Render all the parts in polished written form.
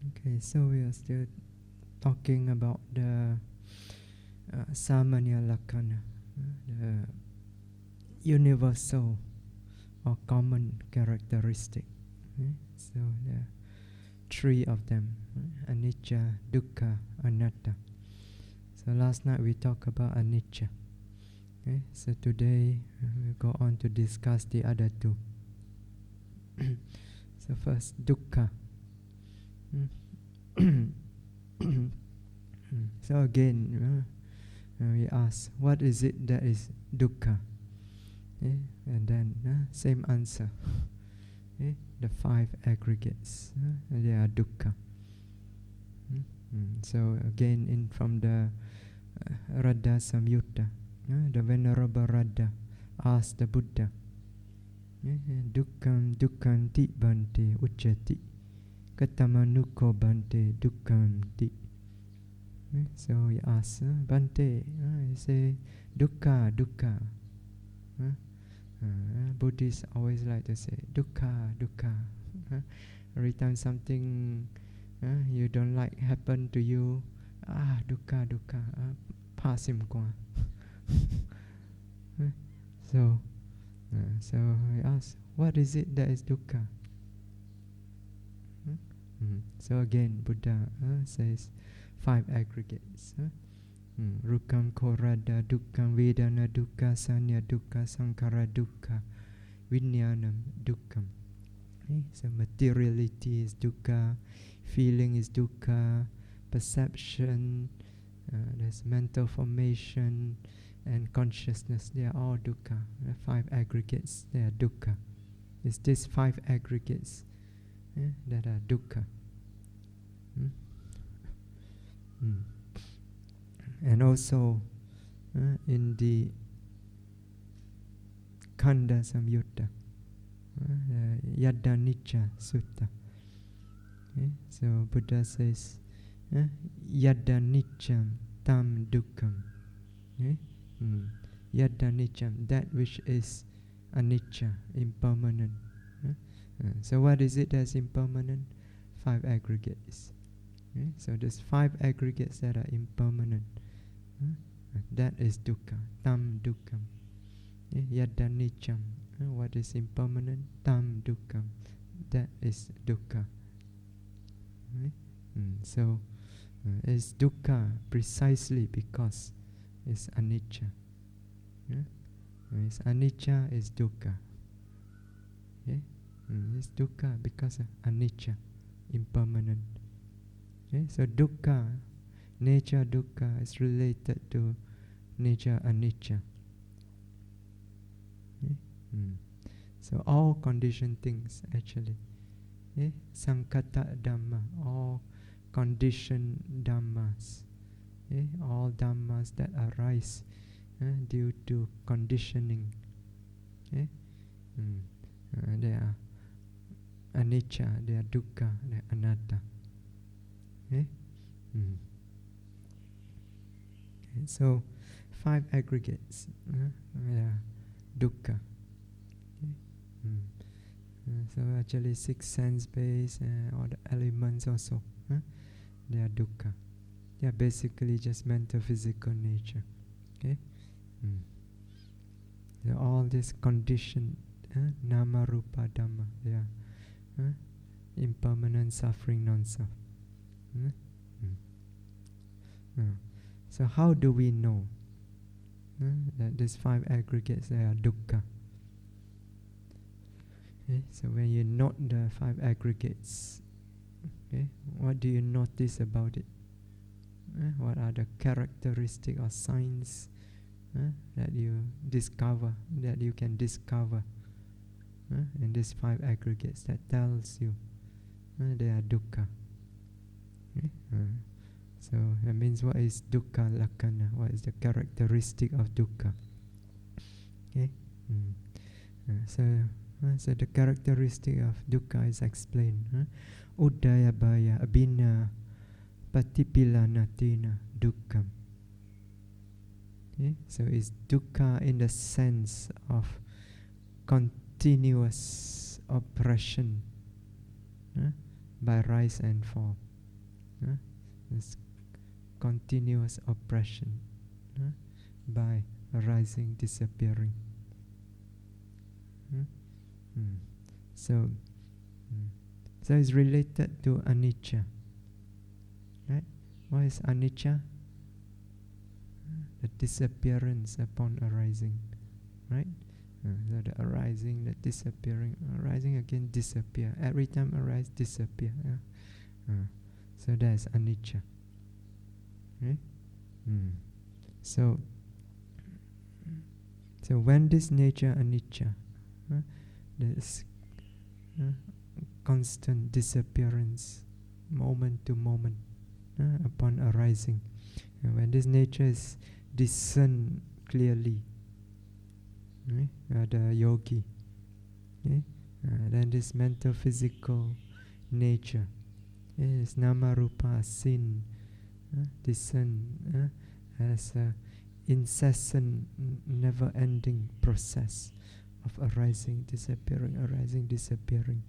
Okay, so we are still talking about the Samanya Lakkhana, the universal or common characteristic. So there are three of them: anicca, dukkha, anatta. So last night we talked about anicca. Okay, so today we'll go on to discuss the other two. So first, dukkha. So again, we ask, what is it that is dukkha? And then same answer. The five aggregates, they are dukkha. So again, from the Radha Samyutta, the Venerable Radha asked the Buddha, dukkam dukkam ti bante uchati katamanuko bante dukkam ti. So he asks, bante, he say, dukkha, dukkha. Buddhists always like to say, dukkha, dukkha. Every time something you don't like happen to you, dukkha, dukkha, pass him qua. So I ask, what is it that is dukkha? So again, Buddha says five aggregates. Rukam korada dukkam vedana dukkha sanya dukkha sankhara dukkha vinyanam dukkam. So materiality is dukkha, feeling is dukkha, perception, there's mental formation, and consciousness, they are all dukkha. The five aggregates, they are dukkha. It's these five aggregates that are dukkha. And also in the Khanda Samyutta, Yadda Nicca Sutta. So Buddha says, Yadda Niccam Tam Dukkham. Yadda Niccam, that which is anicca, impermanent. So what is it that's impermanent? Five aggregates. So there's five aggregates that are impermanent. That is dukkha, tam dukkam. Yadda niccam, what is impermanent? Tam dukkam, that is dukkha. So it's dukkha precisely because it's anicca. It's anicca is dukkha. It's dukkha because of anicca, impermanent. So dukkha, nature dukkha is related to nature anicca. So all conditioned things actually. Sankhata dhamma, all conditioned dhammas. All dhammas that arise due to conditioning. They are anicca, they are dukkha, they are anatta. So five aggregates, dukkha. So actually 6 sense base, all the elements also, they are dukkha. They are basically just mental physical nature. So all this conditioned nama rupa dhamma, they are impermanent, suffering, non-self. So how do we know that these five aggregates, they are dukkha? So when you note the five aggregates, what do you notice about it? What are the characteristic or signs that you discover, that you can discover in these five aggregates that tells you they are dukkha? So that means, what is dukkha lakkhana? What is the characteristic of dukkha? So the characteristic of dukkha is explained. Udayabhaya abhina patipilanatina dukkham. So it's dukkha in the sense of continuous oppression by rise and fall. this continuous oppression by arising, disappearing. So it's related to anicca, right? What is anicca? The disappearance upon arising, right? So the arising, the disappearing, arising again, disappear. Every time arise, disappear. So that's anicca, right? So when this nature anicca, this constant disappearance, moment to moment, upon arising, and when this nature is discerned clearly, the yogi, then this mental physical nature is nama rupa seen, discerned as a incessant, never-ending process of arising, disappearing.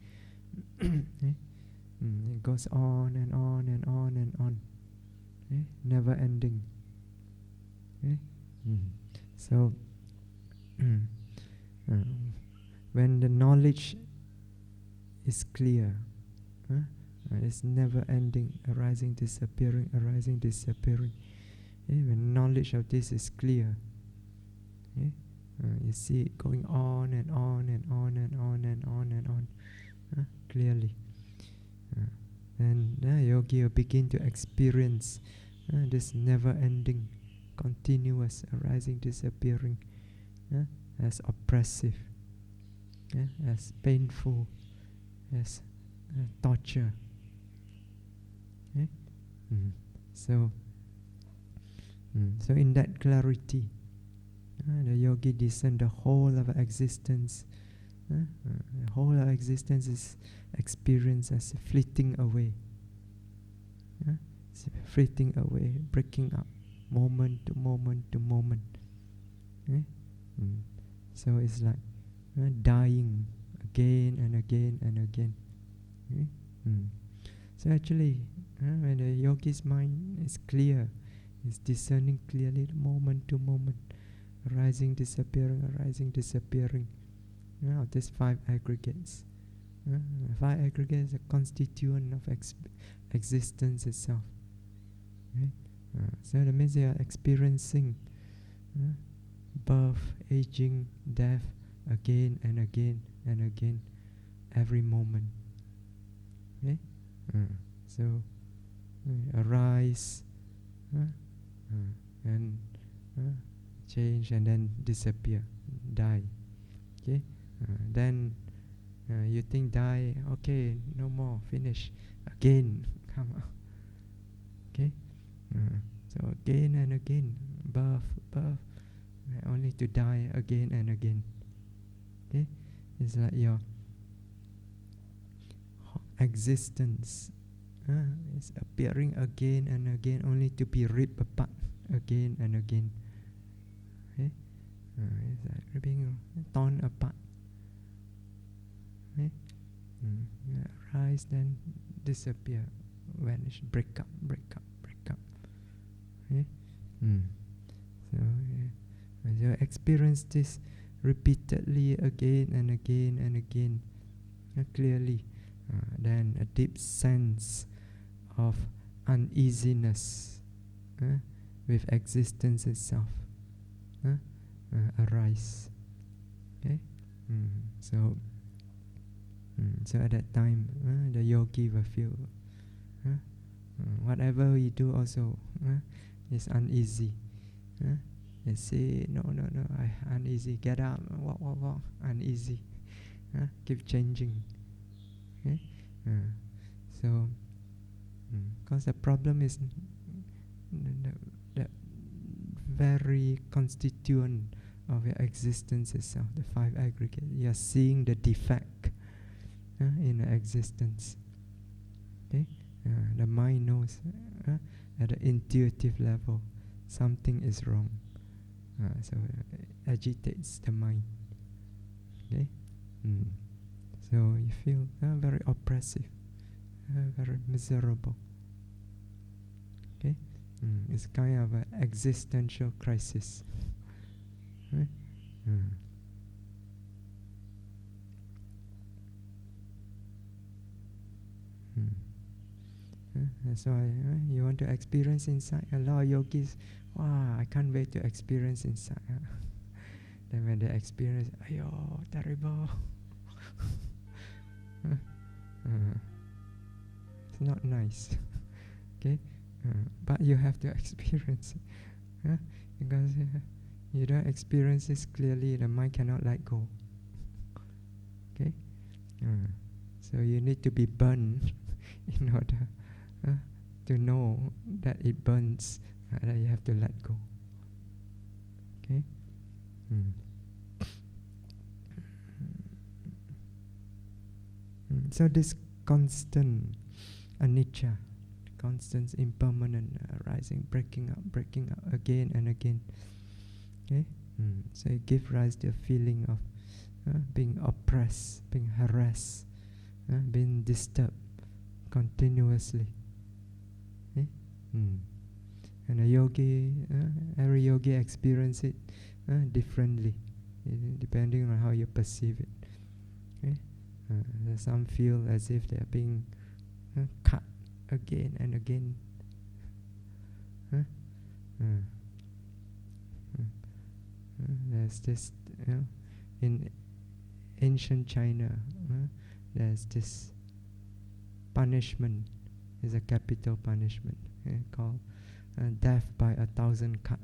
It goes on and on and on and on, never ending. So when the knowledge is clear, it's never ending, arising, disappearing. When knowledge of this is clear, you see it going on and on and on and on and on and on, clearly. And yogi will begin to experience this never-ending, continuous arising, disappearing, as oppressive, as painful, as torture. So in that clarity, the yogi discern the whole of existence. The whole of existence is experienced as fleeting away. It's fleeting away, breaking up, moment to moment to moment. So it's like dying again and again and again. So actually, when the yogi's mind is clear, is discerning clearly moment to moment, arising, disappearing, of these 5 aggregates. 5 aggregates are constituent of existence itself. So that means they are experiencing birth, aging, death, again and again and again, every moment. So arise, and change, and then disappear, die. Then you think die, okay, no more, finish, again come out. So again and again, birth, only to die again and again. It's like your existence is appearing again and again, only to be ripped apart again and again. It's like being torn apart. Rise, then disappear, vanish, break up. So you experience this repeatedly again and again and again, clearly. Then a deep sense of uneasiness with existence itself arise. So at that time, the yogi will feel whatever we do also is uneasy. They say, no, I uneasy, get up, walk, uneasy. Keep changing. So, because the problem is the very constituent of your existence itself, the 5 aggregates. You are seeing the defect in existence. The mind knows at the intuitive level something is wrong. So it agitates the mind. So you feel very oppressive, very miserable. It's kind of an existential crisis. Right? That's why you want to experience insight. A lot of yogis, wow, I can't wait to experience insight. Then when they experience, ayo, terrible. It's not nice. Okay? But you have to experience it. Because you don't experience this clearly, the mind cannot let go. Okay? So you need to be burned in order to know that it burns, that you have to let go. Okay? So this constant anicca, constant impermanent, rising, breaking up again and again. Okay? So it gives rise to a feeling of being oppressed, being harassed, being disturbed continuously. Okay? And a yogi, every yogi experience it differently, depending on how you perceive it. Okay? Some feel as if they are being cut again and again. There's this, in ancient China, there's this punishment, is a capital punishment called death by 1,000 cut.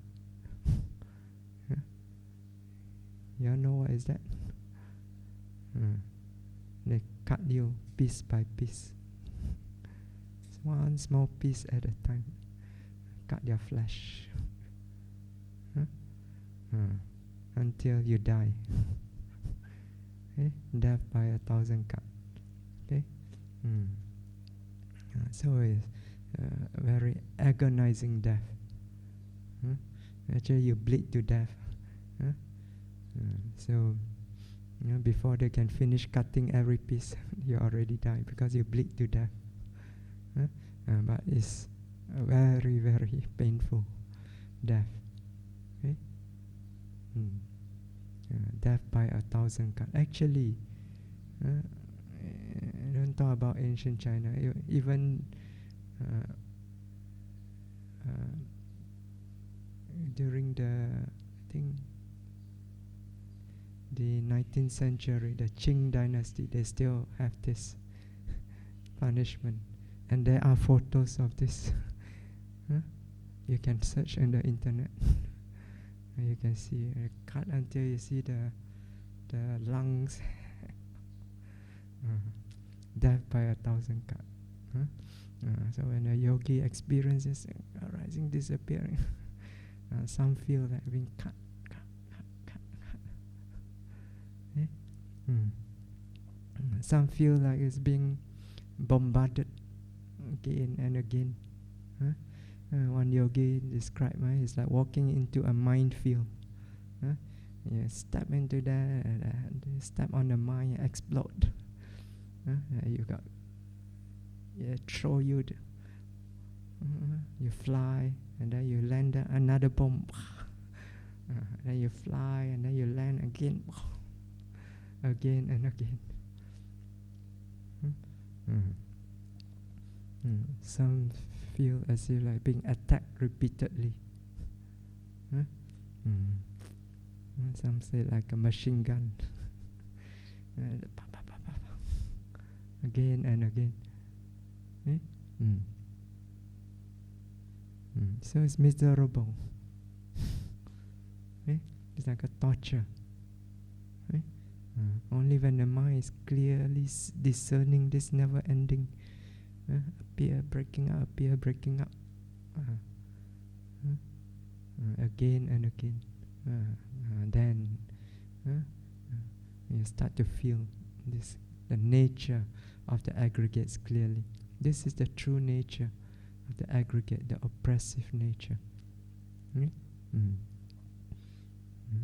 You all know what is that? They cut you piece by piece. It's one small piece at a time. Cut your flesh. Until you die. Okay? Death by 1,000 cut. Okay? So it's a very agonizing death. Actually, you bleed to death. So, before they can finish cutting every piece, you already die because you bleed to death. But it's a very, very painful death. Okay? Death by 1,000 cut. Actually, don't talk about ancient China. Even during the 19th century, the Qing dynasty, they still have this punishment, and there are photos of this. You can search on the internet. You can see cut until you see the lungs. Death by 1,000 cut. So when a yogi experiences arising, disappearing, some feel like being cut. Some feel like it's being bombarded again and again. One yogi described it's like walking into a minefield. You step into that, step on the mine, explode. Throw you. You fly, and then you land another bomb. Then you fly, and then you land again. Again and again. Some feel as if like being attacked repeatedly. Some say like a machine gun. Again and again. So it's miserable. It's like a torture. Only when the mind is clearly discerning this never ending appear, breaking up, again and again, then you start to feel the nature of the aggregates clearly. This is the true nature of the aggregate, the oppressive nature.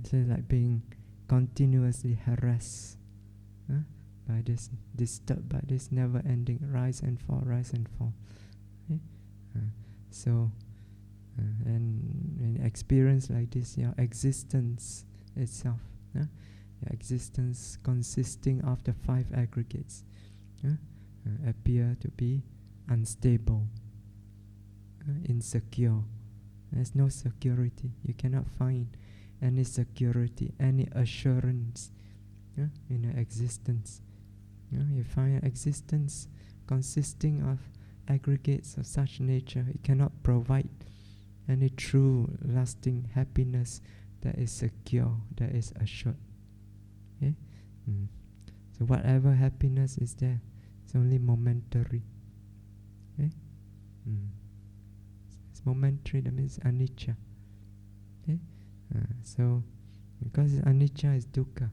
So it's like being continuously harassed by this, disturbed by this never-ending rise and fall. So And when you experience like this, your existence itself, your existence consisting of the 5 aggregates, appear to be unstable, insecure. There's no security. You cannot find any security, any assurance in your existence. You find existence consisting of aggregates of such nature. It cannot provide any true lasting happiness that is secure, that is assured. Okay? So whatever happiness is there, it's only momentary. Okay? It's momentary, that means anicca. Okay? So because it's anicca, it's dukkha.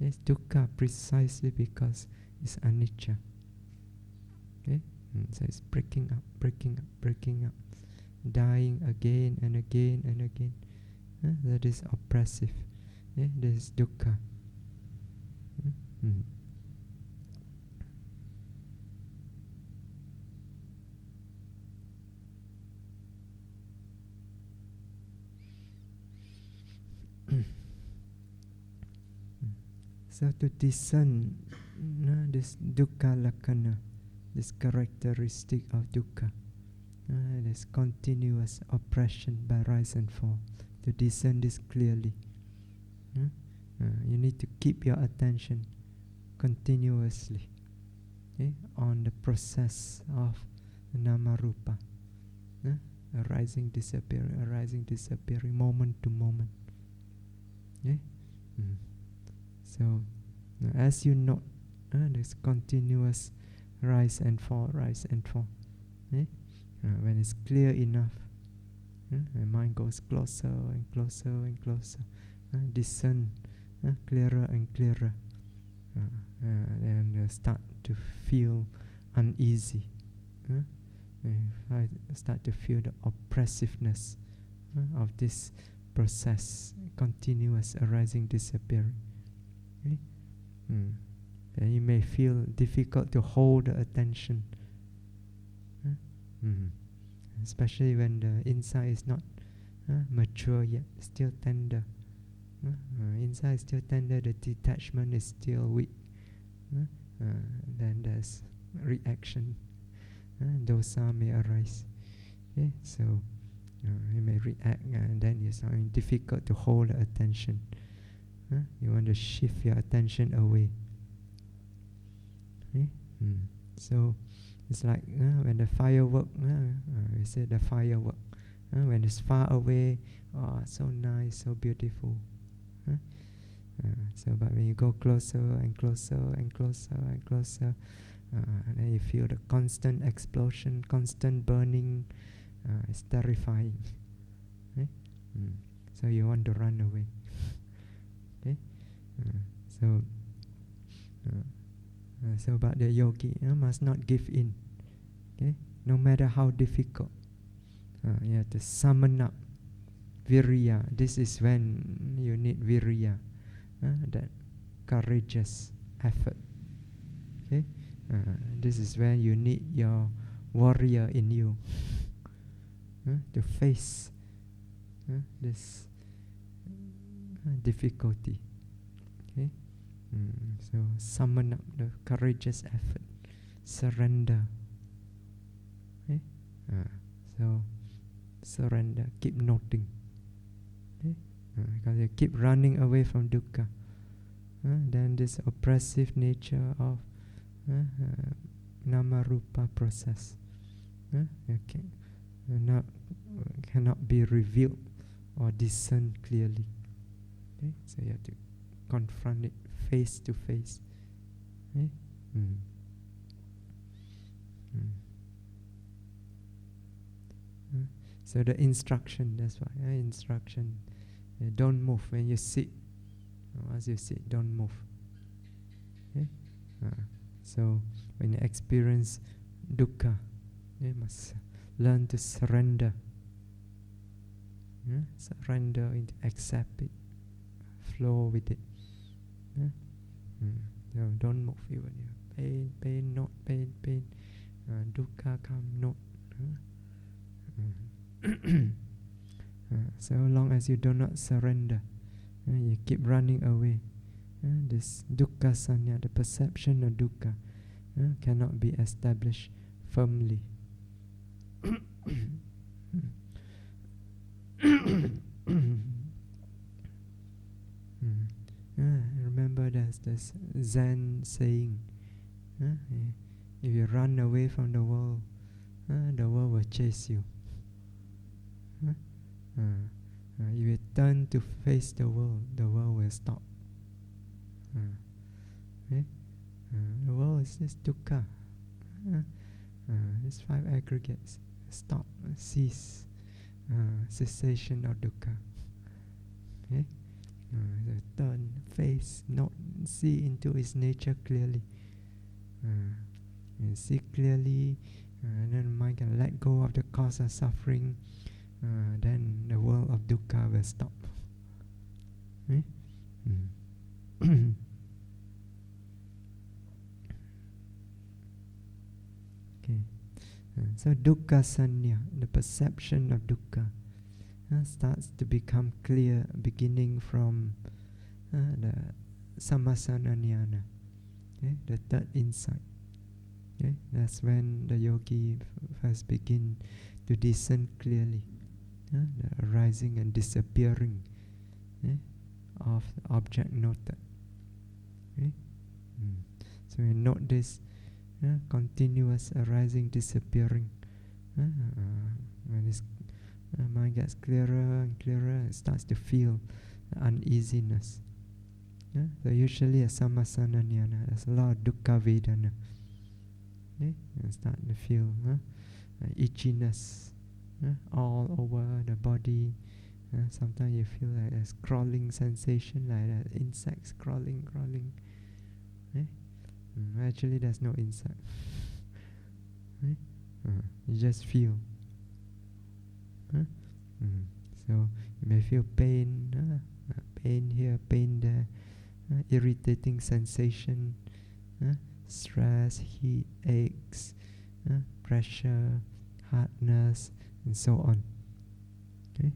It's dukkha precisely because it's anicca. Okay? So it's breaking up, breaking up, breaking up, dying again and again and again. That is oppressive. That is dukkha. So to discern this dukkha lakkhana, this characteristic of dukkha, this continuous oppression by rise and fall, to discern this clearly, you need to keep your attention continuously on the process of nama rupa, arising, disappearing, moment to moment. So as you note this continuous rise and fall, when it's clear enough, the mind goes closer and closer and closer, discern clearer and clearer, and start to feel uneasy. I start to feel the oppressiveness of this process, continuous arising, disappearing. And you may feel difficult to hold the attention, especially when the insight is not mature yet, still tender. Inside is still tender, the detachment is still weak. Then there's reaction. Dosa may arise. So you may react, and then it's difficult to hold the attention. You want to shift your attention away. So it's like when the firework, we say the firework, when it's far away, so nice, so beautiful. So but when you go closer and closer and closer and closer, and then you feel the constant explosion, constant burning. It's terrifying. So you want to run away. So but the yogi must not give in. No matter how difficult, you have to summon up virya. This is when you need virya, that courageous effort. This is when you need your warrior in you to face this difficulty. So summon up the courageous effort, surrender. So surrender, keep noting. Because you keep running away from dukkha, then this oppressive nature of nama rupa process cannot be revealed or discerned clearly. So you have to confront it face to face. So the instruction, that's why instruction, don't move when you sit. As you sit, don't move. So when you experience dukkha, you must learn to surrender. Surrender and accept it, flow with it. No, don't move even. Pain, not pain. Dukkha come, not. So long as you do not surrender, you keep running away. This dukkha sanya, the perception of dukkha, cannot be established firmly. Remember there's this Zen saying, if you run away from the world will chase you. If you turn to face the world will stop. The world is just dukkha. These 5 aggregates. Stop, cease, cessation of dukkha. Okay? Turn, face, not see into its nature clearly. And see clearly, and then mind can let go of the cause of suffering. Then the world of dukkha will stop. Okay? Okay. So dukkha sanya, the perception of dukkha, starts to become clear beginning from the sammasana jnana, the third insight. Okay? That's when the yogi first begin to discern clearly the arising and disappearing of the object noted. Okay? So we note this continuous arising, disappearing. When this mind gets clearer and clearer, it starts to feel uneasiness. So usually a sammasana jnana, there's a lot of dukkha vedana. You start to feel itchiness all over the body. Sometimes you feel like a crawling sensation, like that insects crawling. Actually there's no insect. You just feel. So you may feel pain, pain here, pain there, irritating sensation, stress, heat, aches, pressure, hardness, and so on. Okay?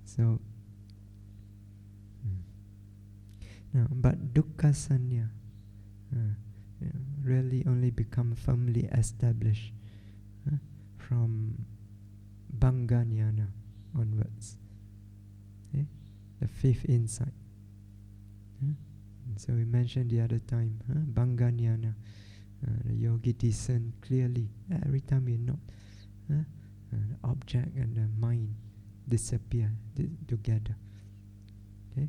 So now, but dukkha sanya really only become firmly established from bhanga jnana onwards. Okay? The 5th insight. So we mentioned the other time, bhanga jnana, the yogi discern clearly every time you note the object and the mind disappear together. Okay?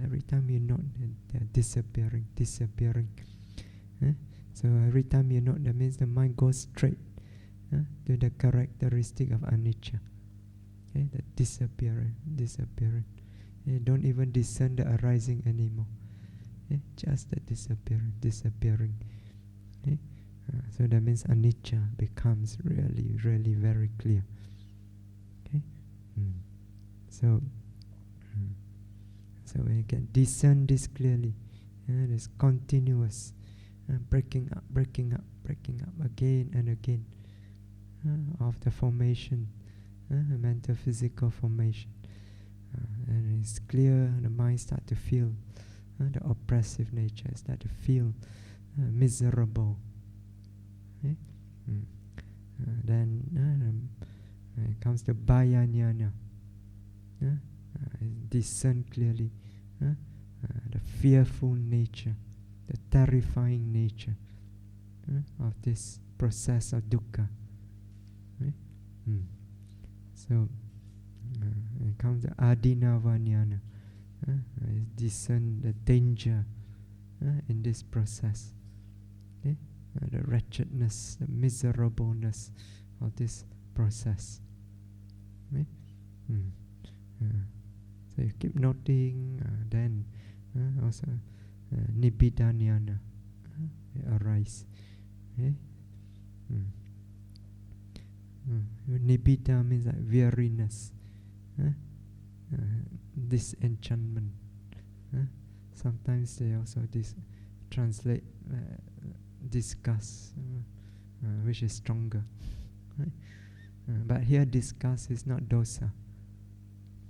Every time you note, they're disappearing. So every time you note, that means the mind goes straight to the characteristic of anicca. Okay? The disappearing. You don't even discern the arising anymore. Just the disappearing. Okay? So that means anicca becomes really, really very clear. Okay? So when you can discern this clearly, this continuous breaking up again and again of the formation, mental physical formation, and it's clear, the mind start to feel the oppressive nature, start to feel miserable. Okay? Then it comes to bhaya jnana. Discern clearly the fearful nature, the terrifying nature of this process of dukkha. Okay? So it comes to adinava jnana. Discern the danger in this process. Okay? The wretchedness, the miserableness of this process. Okay? So you keep noting, then also nibbida jnana arise. Okay? Nibbida means like weariness, disenchantment. Sometimes they also translate disgust, which is stronger. Right? But here disgust is not dosa.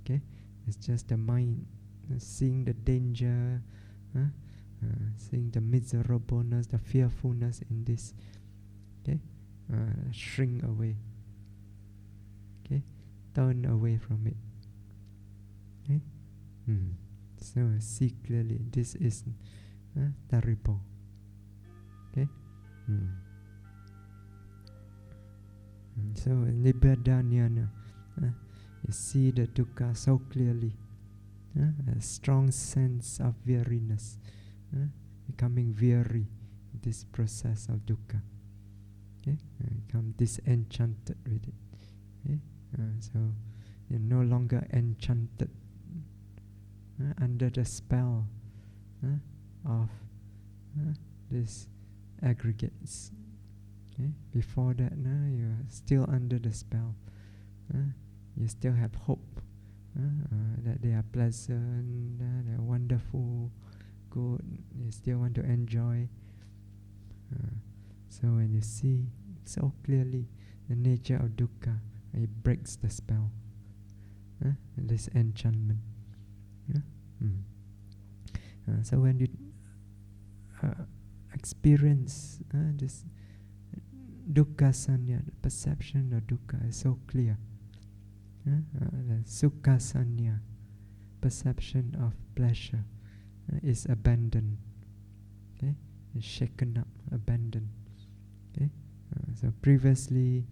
Okay, it's just the mind seeing the danger, seeing the miserableness, the fearfulness in this. Okay, shrink away. Okay, turn away from it. Okay, so see clearly this is terrible. Okay, so nibbedanyana, you see the dukkha so clearly. A strong sense of weariness, becoming weary in this process of dukkha. Okay, become disenchanted with it. Okay, so you're no longer enchanted under the spell of these aggregates. Okay, before that, you're still under the spell. You still have hope that they are pleasant, they're wonderful, good. You still want to enjoy. So when you see so clearly the nature of dukkha, it breaks the spell, this enchantment. So when you experience this dukkha sanya, the perception of dukkha is so clear. The sukha sanya, perception of pleasure, is abandoned. Okay, is shaken up, abandoned. Okay, so previously,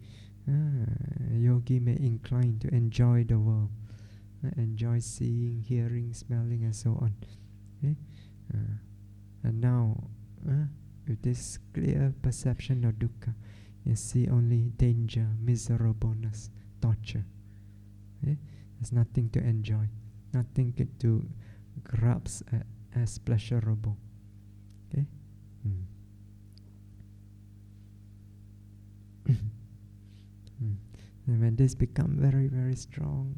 yogi may incline to enjoy the world, enjoy seeing, hearing, smelling, and so on. Okay, and now, with this clear perception of dukkha, you see only danger, miserableness, torture. Okay? There's nothing to enjoy, nothing to grasp as pleasurable. Okay? And when this becomes very, very strong,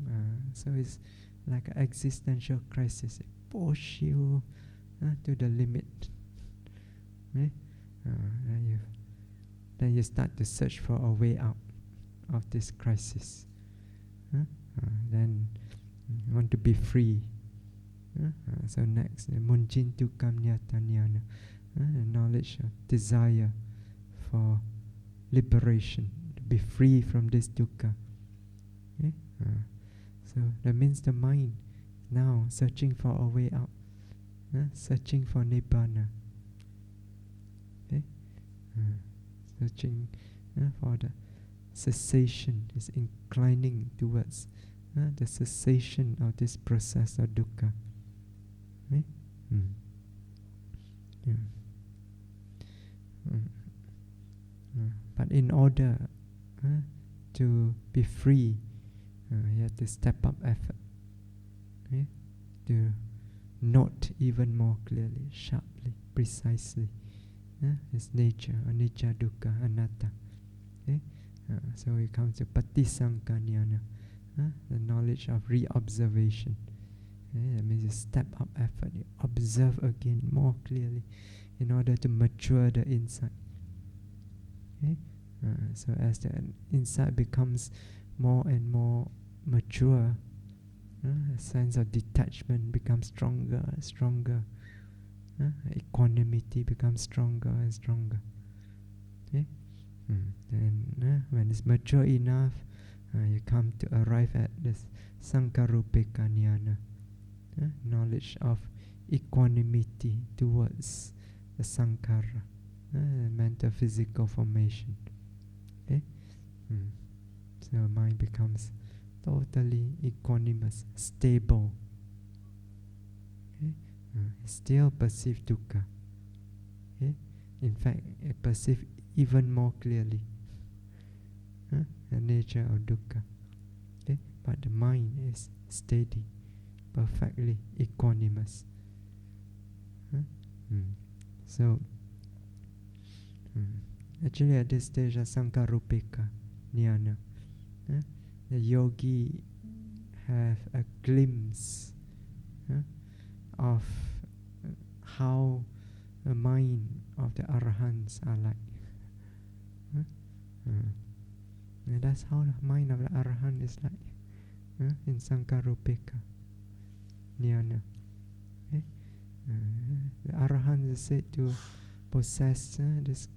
so it's like an existential crisis. It pushes you to the limit. Okay? Then you start to search for a way out of this crisis. Then you want to be free. So next, munjin tu kamnyatanyana, knowledge of desire for liberation, to be free from this dukkha. Okay? So that means the mind now searching for a way out, searching for nibbana. Okay? Searching for the cessation, is inclining towards the cessation of this process of dukkha. Okay? But in order to be free, you have to step up effort. Okay? To note even more clearly, sharply, precisely its nature, anicca, dukkha, anatta. Okay? So we come to patisankanyana, the knowledge of re-observation. Okay? That means you step up effort, you observe again more clearly in order to mature the insight. Okay? So as the insight becomes more and more mature, a sense of detachment becomes stronger and stronger. Equanimity becomes stronger and stronger. Okay? And when it's mature enough, you come to arrive at this sankarupeka jnana, knowledge of equanimity towards the sankhara, mental physical formation. Okay? So mind becomes totally equanimous, stable. Okay? Still perceive dukkha. Okay? In fact, it perceives even more clearly the nature of dukkha. Okay? But the mind is steady, perfectly equanimous. So, actually at this stage of sankarupeka jnana, the yogi have a glimpse of how the mind of the arahants are like. And that's how the mind of the Arahant is like, in Sankarupeka Jnana. Okay? The Arahant is said to possess this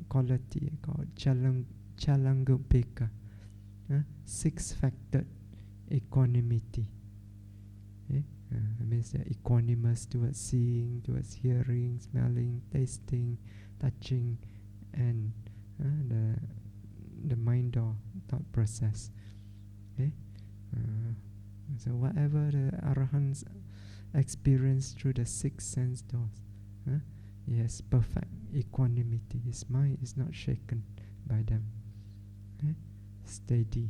quality called Chalangupeka, six-factored equanimity. Okay? It means they're equanimous towards seeing, towards hearing, smelling, tasting, touching, and the mind or thought process. Okay? So whatever the Arahants experience through the six sense doors, he has perfect equanimity. His mind is not shaken by them. Okay? Steady.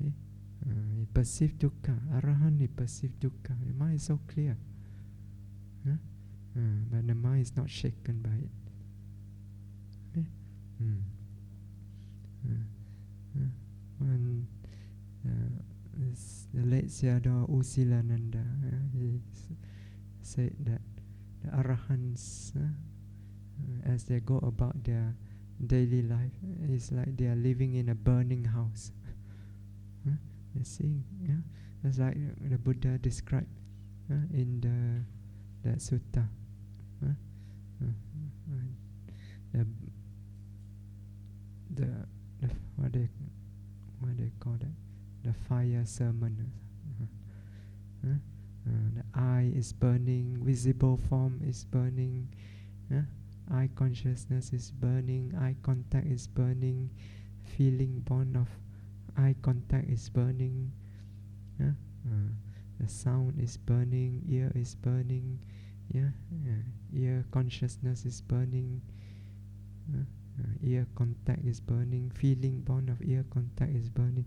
Okay? He perceives dukkha. Arahant, he perceives dukkha. The mind is so clear. But the mind is not shaken by it. Okay? When the late Sayadaw Usilananda, he said that the Arahants, as they go about their daily life, it's like they are living in a burning house. They're seeing, it's like the Buddha described in that sutta. The what they call that? The fire sermon. The eye is burning, visible form is burning, eye consciousness is burning, eye contact is burning, feeling bond of eye contact is burning, the sound is burning, ear is burning, ear consciousness is burning, ear contact is burning, feeling bond of ear contact is burning.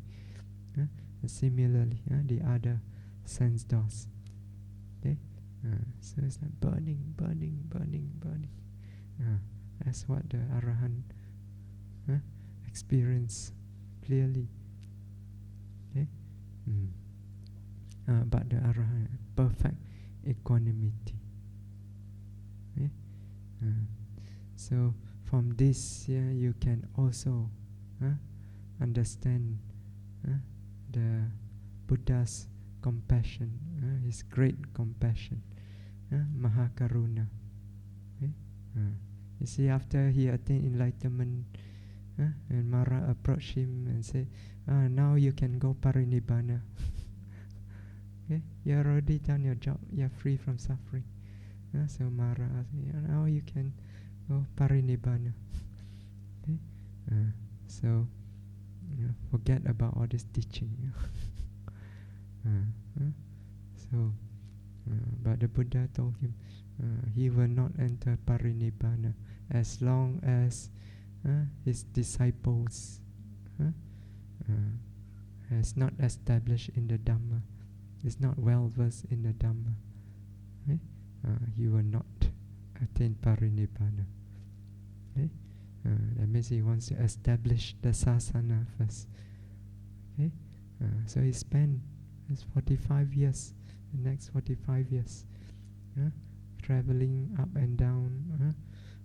Similarly, the other sense doors. Okay? So it's like burning. That's what the Arahant experience clearly. Okay? But the Arahant, perfect equanimity. Okay? So from this, you can also understand the Buddha's compassion, his great compassion, Mahakaruna. Okay? You see, after he attained enlightenment, and Mara approached him and said, now you can go Parinibbana. Okay? You already done your job, you're free from suffering. So Mara asked, now you can go Parinibbana. Okay? So forget about all this teaching. But the Buddha told him he will not enter Parinibbana as long as his disciples has not established in the Dhamma, is not well versed in the Dhamma. Okay? He will not attain Parinibbana. Okay? That means he wants to establish the sasana first. Okay? So he spent his 45 years, the next 45 years, traveling up and down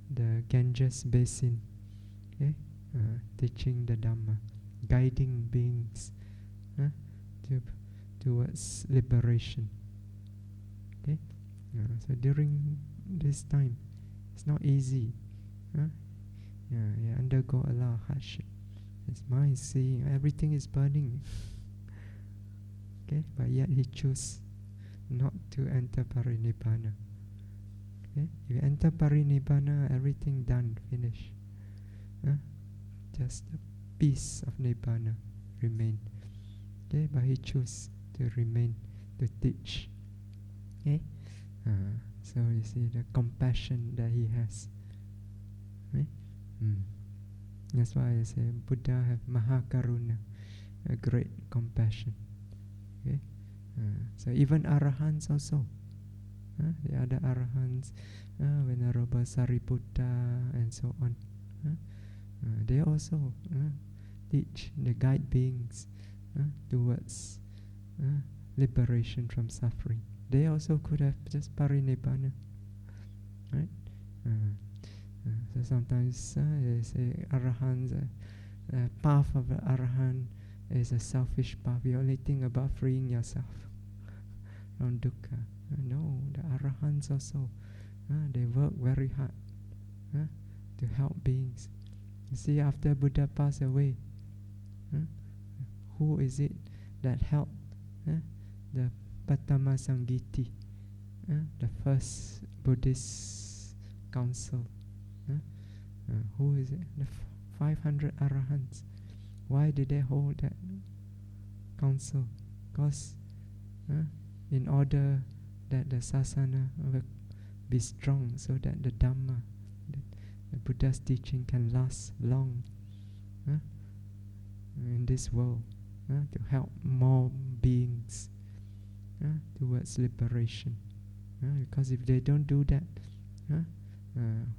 the Ganges basin, okay? Teaching the Dhamma, guiding beings towards liberation. Okay? So during this time, it's not easy. You undergo a lot of hardship. His mind is seeing everything is burning. Okay? But yet he chose not to enter Parinibbana. Okay? If you enter Parinibbana, everything done, finished. Just a piece of Nibbana remain. Okay? But he chose to remain, to teach. Okay? So you see the compassion that he has. Okay? That's why I say Buddha have Mahakaruna, a great compassion. Okay? So even Arahants also, the other Arahants, Venerable Sariputta and so on, they also teach, they guide beings towards liberation from suffering. They also could have just Parinibbana, right? So sometimes they say Arahants path of the Arahant is a selfish path. You only think about freeing yourself from dukkha. No, the Arahants also, they work very hard to help beings. You see, after Buddha passed away, who is it that helped the Patama Samgiti, the first Buddhist council? Who is it? The 500 Arahants. Why did they hold that council? Because in order that the sasana will be strong, so that the Dhamma, the Buddha's teaching, can last long in this world, to help more beings towards liberation. Because if they don't do that,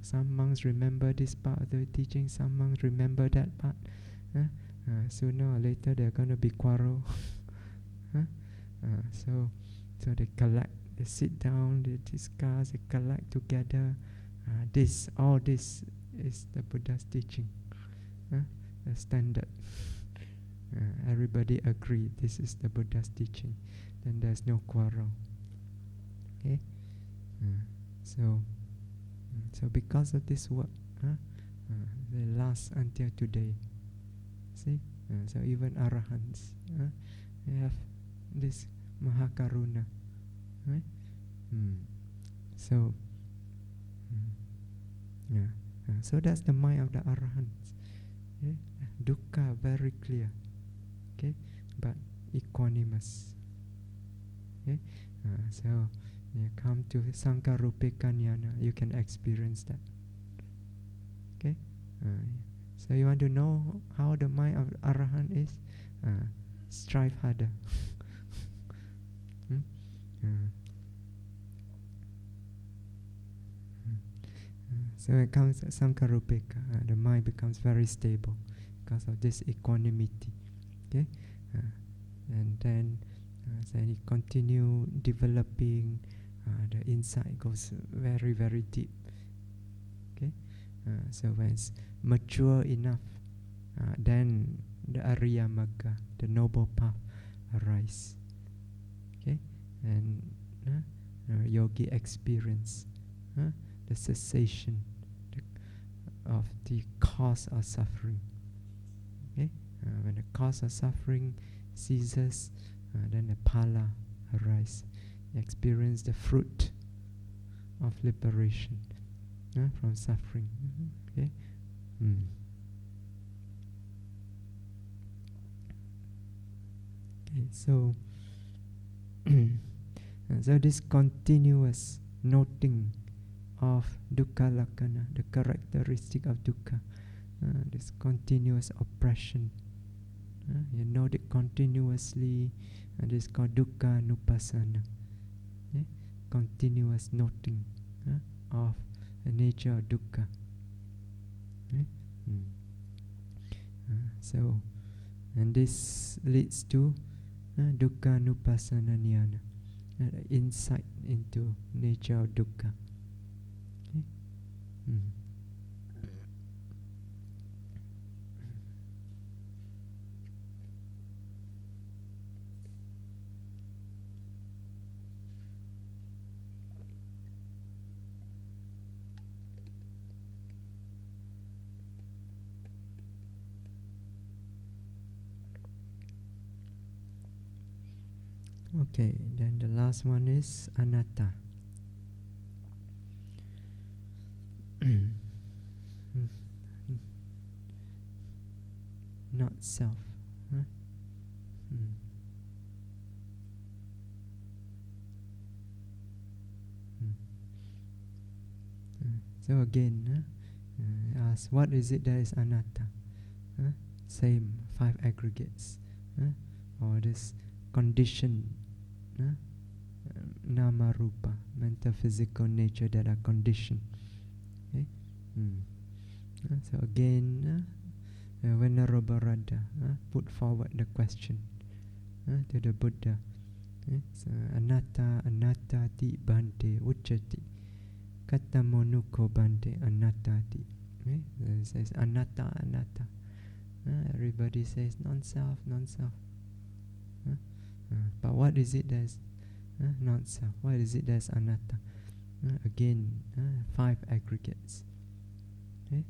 some monks remember this part of the teaching, some monks remember that part. Sooner or later they're going to be quarrel. So they collect, they sit down, they discuss, they collect together. All this is the Buddha's teaching, the standard. Everybody agree this is the Buddha's teaching. Then there's no quarrel. Okay. So because of this work, they last until today. See, so even Arahants, they have this Mahakaruna, right? So, so that's the mind of the Arahants. Okay? Dukkha very clear, okay, but equanimous. Okay, so you come to Sankarupika Jnana, you can experience that. Okay, so you want to know how the mind of Arahant is? Strive harder. So when it comes to Sankarupika, the mind becomes very stable because of this equanimity. Okay, and then you continue developing. The insight goes very, very deep. Okay, so when it's mature enough, then the Ariya Magga, the noble path, arise. Okay, and yogi experience the cessation of the cause of suffering. Okay, when the cause of suffering ceases, then the phala arise. Experience the fruit of liberation from suffering. Okay. Okay, so so this continuous noting of dukkha lakkhana, the characteristic of dukkha, this continuous oppression, you note it continuously, and this is called dukkha nupassana. Continuous noting of the nature of dukkha. So, and this leads to dukkha nupassana jnana, insight into nature of dukkha. Okay, then the last one is Anatta. Not self. So again, ask what is it that is Anatta? Same 5 aggregates, or this condition, nama rupa, mental physical nature that are conditioned. Okay? So again, Venerable Radha put forward the question to the Buddha. So, Anatta anattati bhante uchati katamonuko bhante anattati. It says anatta anatta. Everybody says non-self, non-self. But what is it that's not self? What is it that's anatta? Again, 5 aggregates. Okay?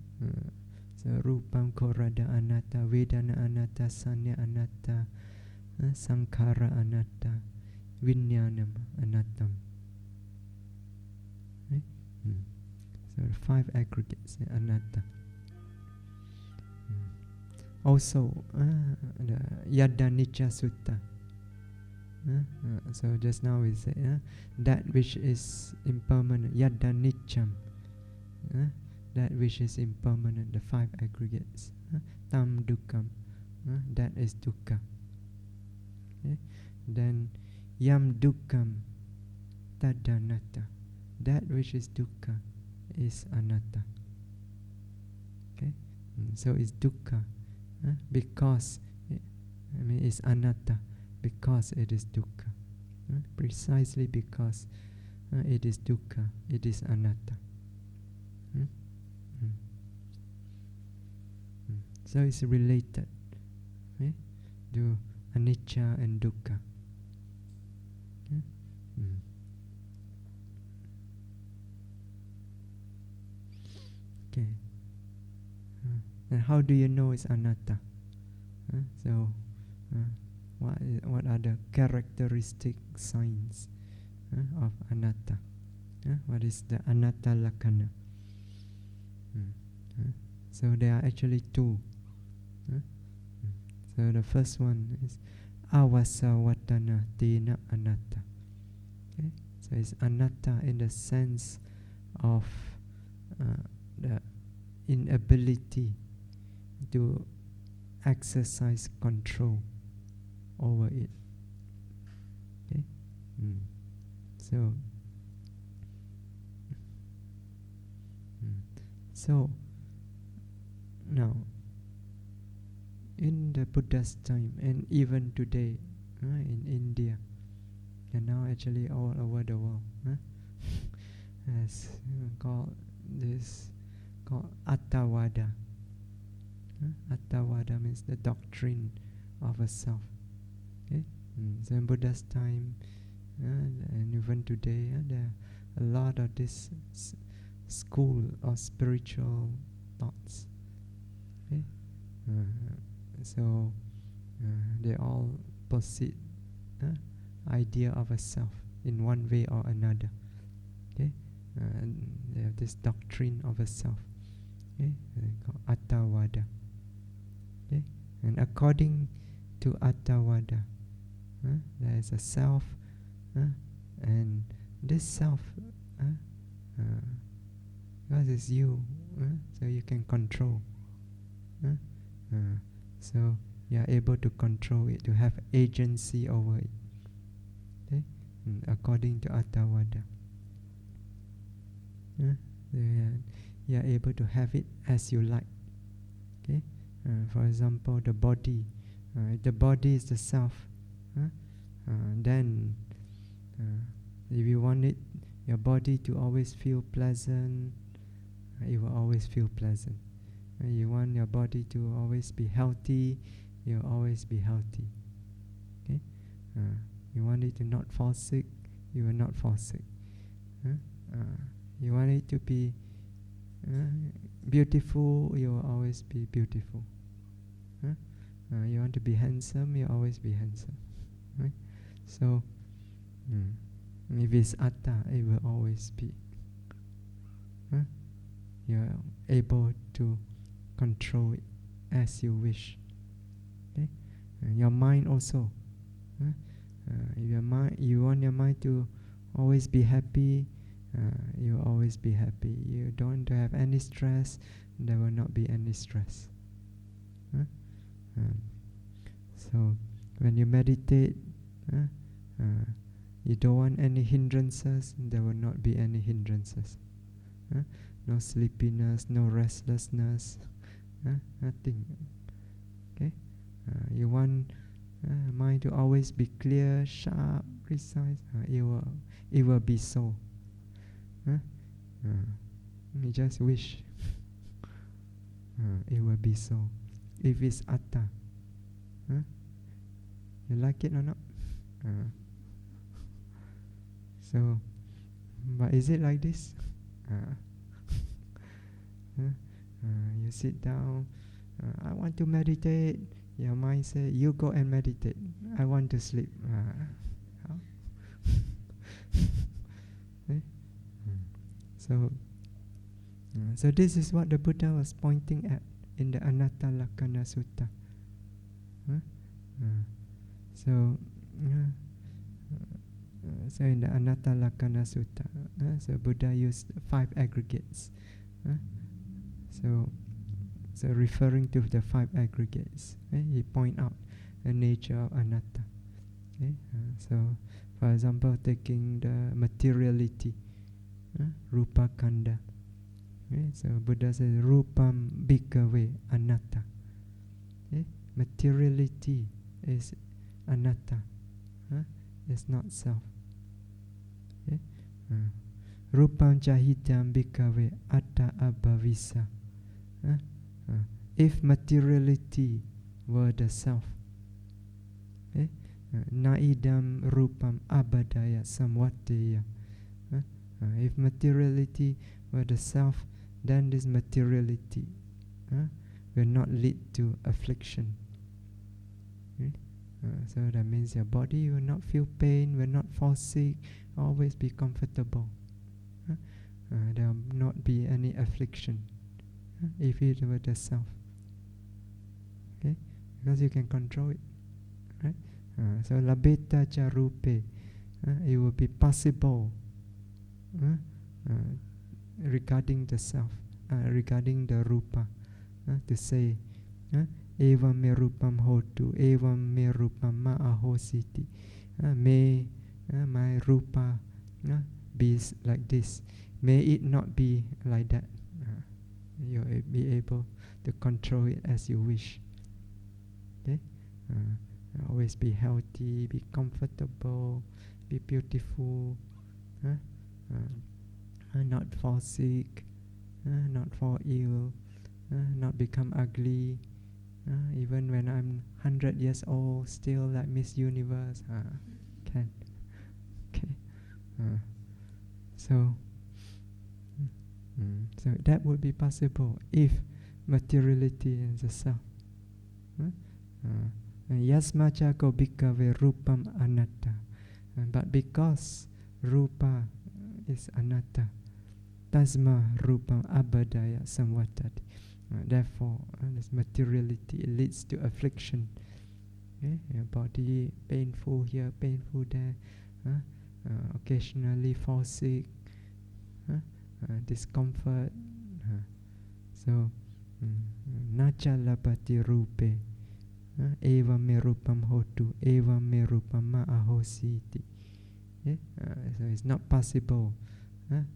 So rupam korada anatta, vedana anatta, sanya anatta, sankhara anatta, vinyanam anattam. Okay? So 5 aggregates, anatta. Also, the Yadda Nicca Sutta. So just now we say that which is impermanent, Yadda Niccam. That which is impermanent, the 5 aggregates. Tam Dukkam, that is Dukkha. Okay? Then Yam Dukkam Tadanatta, that which is Dukkha is Anatta. Okay? So it's Dukkha because it's Anatta because it is Dukkha. Precisely because it is Dukkha, it is Anatta. So it's related to anicca and dukkha. Okay. And how do you know it's anatta? So, what are the characteristic signs of anatta? What is the anatta lakkhana? So there are actually 2. So the first one is avasavatana tena anatta. Okay? So it's anatta in the sense of the inability to exercise control over it. Okay? So now in the Buddha's time and even today in India and now actually all over the world has called Attavada. Attavada means the doctrine of a self. Okay? So in Buddha's time and even today there are a lot of this school of spiritual thoughts. Okay? So they all possess idea of a self in one way or another. Okay? And they have this doctrine of a self. Okay? Called Attavada. Okay? And according to Attavada, there is a self, and this self, because it's you, so you can control. So you are able to control it, to have agency over it. Okay? According to Attavada. You are able to have it as you like. Okay? For example, the body. If the body is the self, then if you want it, your body to always feel pleasant, it will always feel pleasant. You want your body to always be healthy, you will always be healthy. Okay? You want it to not fall sick, you will not fall sick. You want it to be beautiful, you will always be beautiful. You want to be handsome, you will always be handsome. Right? So, if it's atta, it will always be. You are able to control it as you wish. Okay? Your mind also. If you want your mind to always be happy, you will always be happy. You don't want to have any stress, there will not be any stress. So when you meditate, you don't want any hindrances, there will not be any hindrances. No sleepiness, no restlessness, nothing. Okay? You want mind to always be clear, sharp, precise. It will be so. You just wish. It will be so. if it's atta. You like it or not? So, but is it like this? You sit down. I want to meditate. Your mind says, "You go and meditate. I want to sleep." So this is what the Buddha was pointing at in the Anatta Lakkhana Sutta. So in the Anatta Lakkhana Sutta, so Buddha used 5 aggregates. So referring to the 5 aggregates, he point out the nature of anatta. So, for example, taking the materiality, rupa kanda. So Buddha says, rupam bhikkhave anatta. Materiality is anatta. It's not self. Rupam chahitam bhikkhave atta abhavisa. If materiality were the self, naidam rupam abadaya samvatteya. If materiality were the self, then this materiality will not lead to affliction. So that means your body will not feel pain, will not fall sick, always be comfortable. There will not be any affliction if it were the self. Because you can control it. Right? So labeta cha rupe, it will be possible regarding the self, regarding the rupa, to say, evam me rupam hotu, evam me rupam ma ahositi. May my rupa be like this. May it not be like that. You'll be able to control it as you wish. Always be healthy, be comfortable, be beautiful, not fall sick, not fall ill, not become ugly. Even when I'm 100 years old, still like Miss Universe. Can. Okay. So that would be possible if materiality is the self. Yasmacha ko bhikkhave rupam anatta. But because rupa is anatta, tasma rupam abadaya samvatati. Therefore, this materiality leads to affliction. Your body painful here, painful there. Occasionally fall sick. Discomfort. So, nacha labati rupe. Eva me rupam hotu, eva me rupam ma ahositi. So it's not possible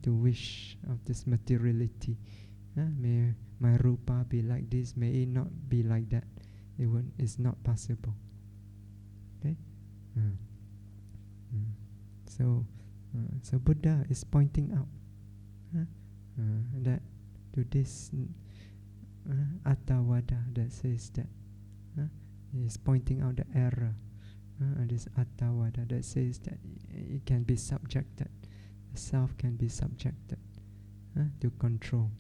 to wish of this materiality. May my rupa be like this, may it not be like that. It's not possible. So Buddha is pointing out that to this attavada that says that. He is pointing out the error. This attavada that says that it can be subjected, the self can be subjected to control.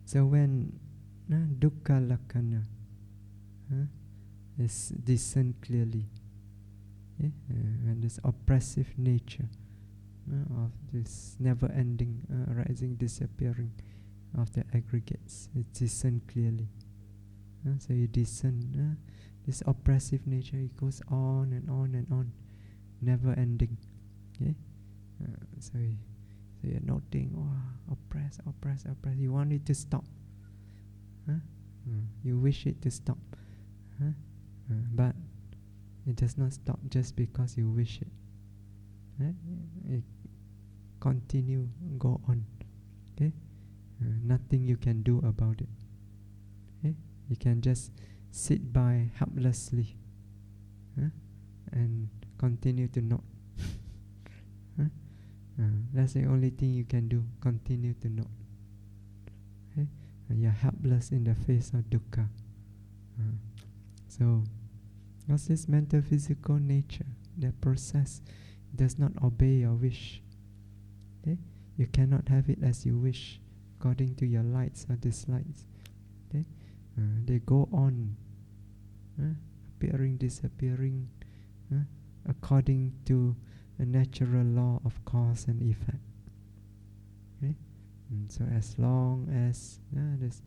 So when dukkha lakkhana is discerned clearly, and this oppressive nature of this never-ending arising, disappearing of the aggregates, it's discerned clearly. So you discern this oppressive nature. It goes on and on and on, never-ending. So you're noting, oppress. You want it to stop. You wish it to stop, but it does not stop just because you wish it. It continue, go on. Nothing you can do about it. You can just sit by helplessly and continue to not. That's the only thing you can do. Continue to not. Okay? You're helpless in the face of dukkha. So, what's this mental physical nature? The process does not obey your wish. Okay? You cannot have it as you wish, according to your likes or dislikes. Okay? They go on, appearing, disappearing, according to the natural law of cause and effect. Okay? So as long as there's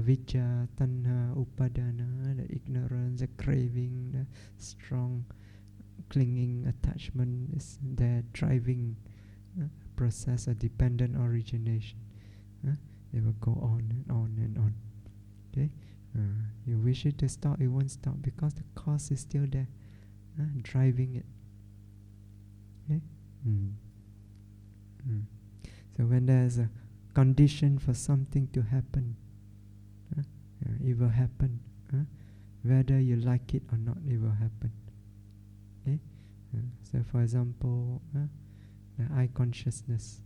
avijja, tanha, upadana, the ignorance, the craving, the strong clinging attachment is there driving process of dependent origination. They will go on and on and on. Okay? You wish it to stop, it won't stop because the cause is still there, driving it. Okay? So when there's a condition for something to happen, it will happen. Whether you like it or not, it will happen. Okay? So for example, the eye consciousness.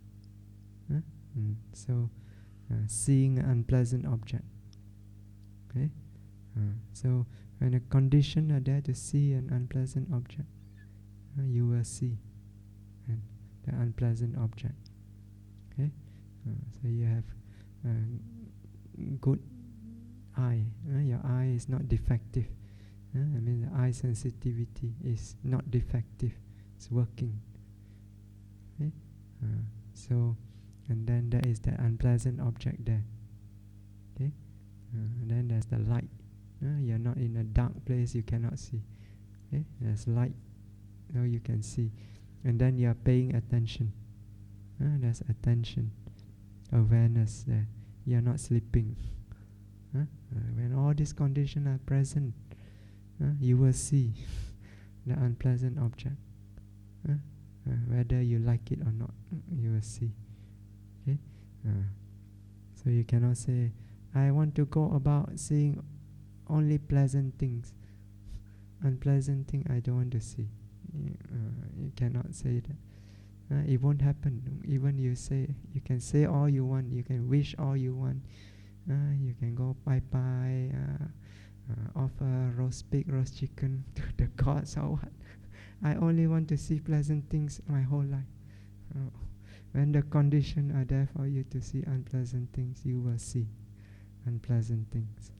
So seeing an unpleasant object. Okay? So when a condition are there to see an unpleasant object, you will see the unpleasant object. Okay? So you have good eye. Your eye is not defective. I mean the eye sensitivity is not defective. It's working. Okay? So, and then there is the unpleasant object there. Okay? And then there's the light. You're not in a dark place, you cannot see. Okay? There's light, so you can see. And then you are paying attention. There's attention, awareness there. You are not sleeping. When all these conditions are present, you will see the unpleasant object. Whether you like it or not, you will see. Okay? So you cannot say, I want to go about seeing only pleasant things. Unpleasant thing I don't want to see. You cannot say that. It won't happen. Even you can say all you want, you can wish all you want. You can go bye-bye, offer roast pig, roast chicken to the gods or what. I only want to see pleasant things my whole life. When the conditions are there for you to see unpleasant things, you will see unpleasant things.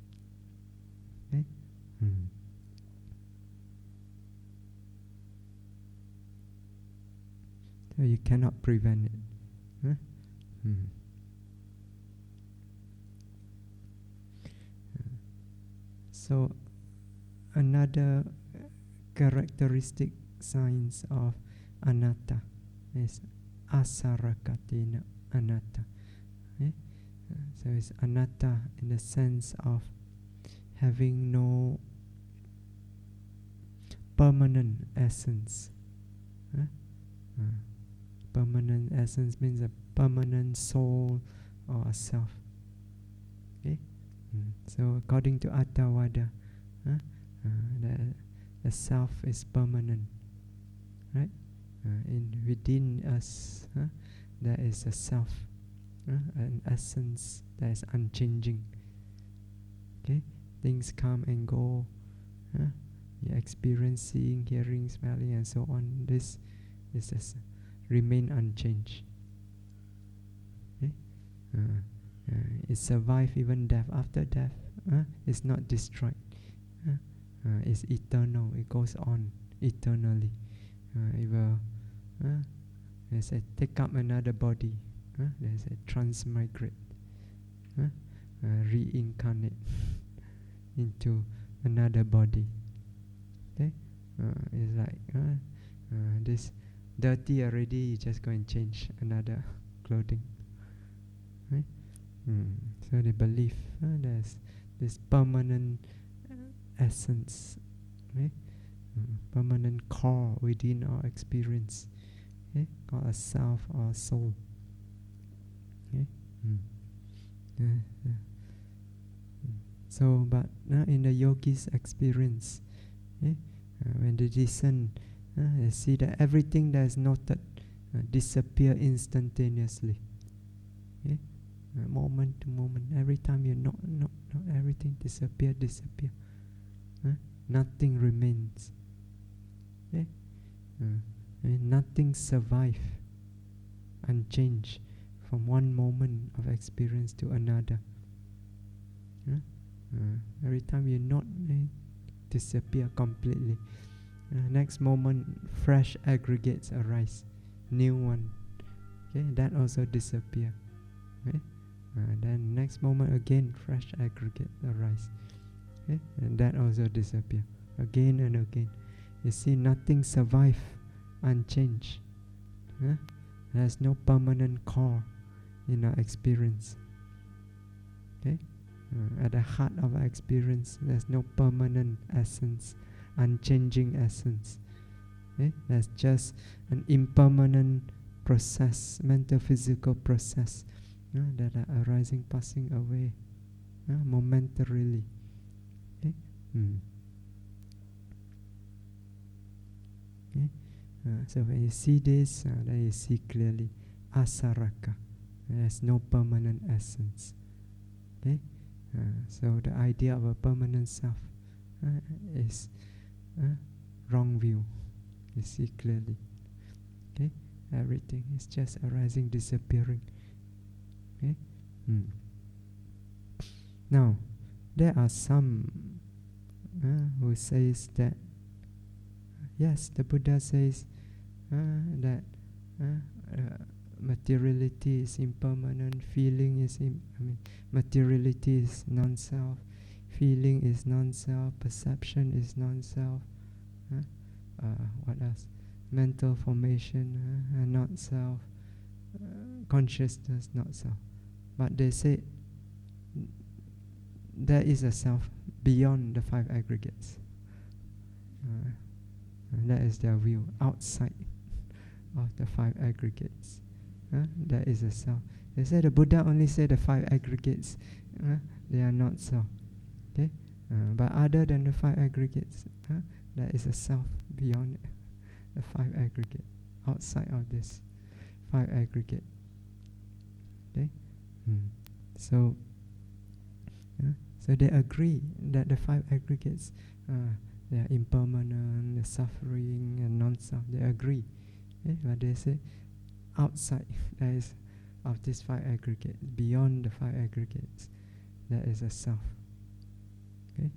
Okay? So you cannot prevent it. So another characteristic signs of anatta is asarakatina anatta. Okay? So it's anatta in the sense of having no permanent essence. Permanent essence means a permanent soul or a self. Okay? So according to Attavada, the self is permanent, right? Within us, there is a self, an essence that is unchanging. Okay, things come and go. You experience seeing, hearing, smelling, and so on. This is remain unchanged. Okay, it survives even death. After death, it's not destroyed. It's eternal. It goes on eternally. It will take up another body. There's a transmigrate, reincarnate into another body. Okay, it's like this dirty already. You just go and change another clothing. Right? So they believe there's this permanent essence, okay? Permanent core within our experience, okay? Called a self or a soul. Okay? So, but in the yogi's experience, okay? When they discern, they see that everything that is noted disappear instantaneously. Okay? Moment to moment, every time you note, everything disappear. Nothing remains. Okay? And nothing survive unchanged from one moment of experience to another. Every time you note, disappear completely. Next moment, fresh aggregates arise, new one. Okay, that also disappear. Okay? Then next moment again, fresh aggregate arise. Okay? And that also disappear. Again and again. You see, nothing survive unchanged. There's no permanent core in our experience. Okay? At the heart of our experience, there's no permanent essence, unchanging essence. Okay? There's just an impermanent process, mental physical process that are arising, passing away momentarily. Okay? Okay? So when you see this, then you see clearly asaraka. There's no permanent essence. Okay? So the idea of a permanent self is wrong view. You see clearly. Okay? Everything is just arising, disappearing. Okay? Now, there are some who says that yes, the Buddha says that materiality is impermanent, feeling is materiality is non-self, feeling is non-self, perception is non-self. What else? Mental formation not self, consciousness not self. But they say there is a self beyond the five aggregates. And that is their view, outside of the five aggregates. There is a self. They say the Buddha only said the five aggregates, they are not self. Okay? But other than the five aggregates, there is a self beyond the five aggregate, outside of this five aggregate. Okay? So they agree that the five aggregates, they are impermanent, the suffering and non-self. They agree. Okay? But they say outside there is of these five aggregates, beyond the five aggregates, there is a self. Okay?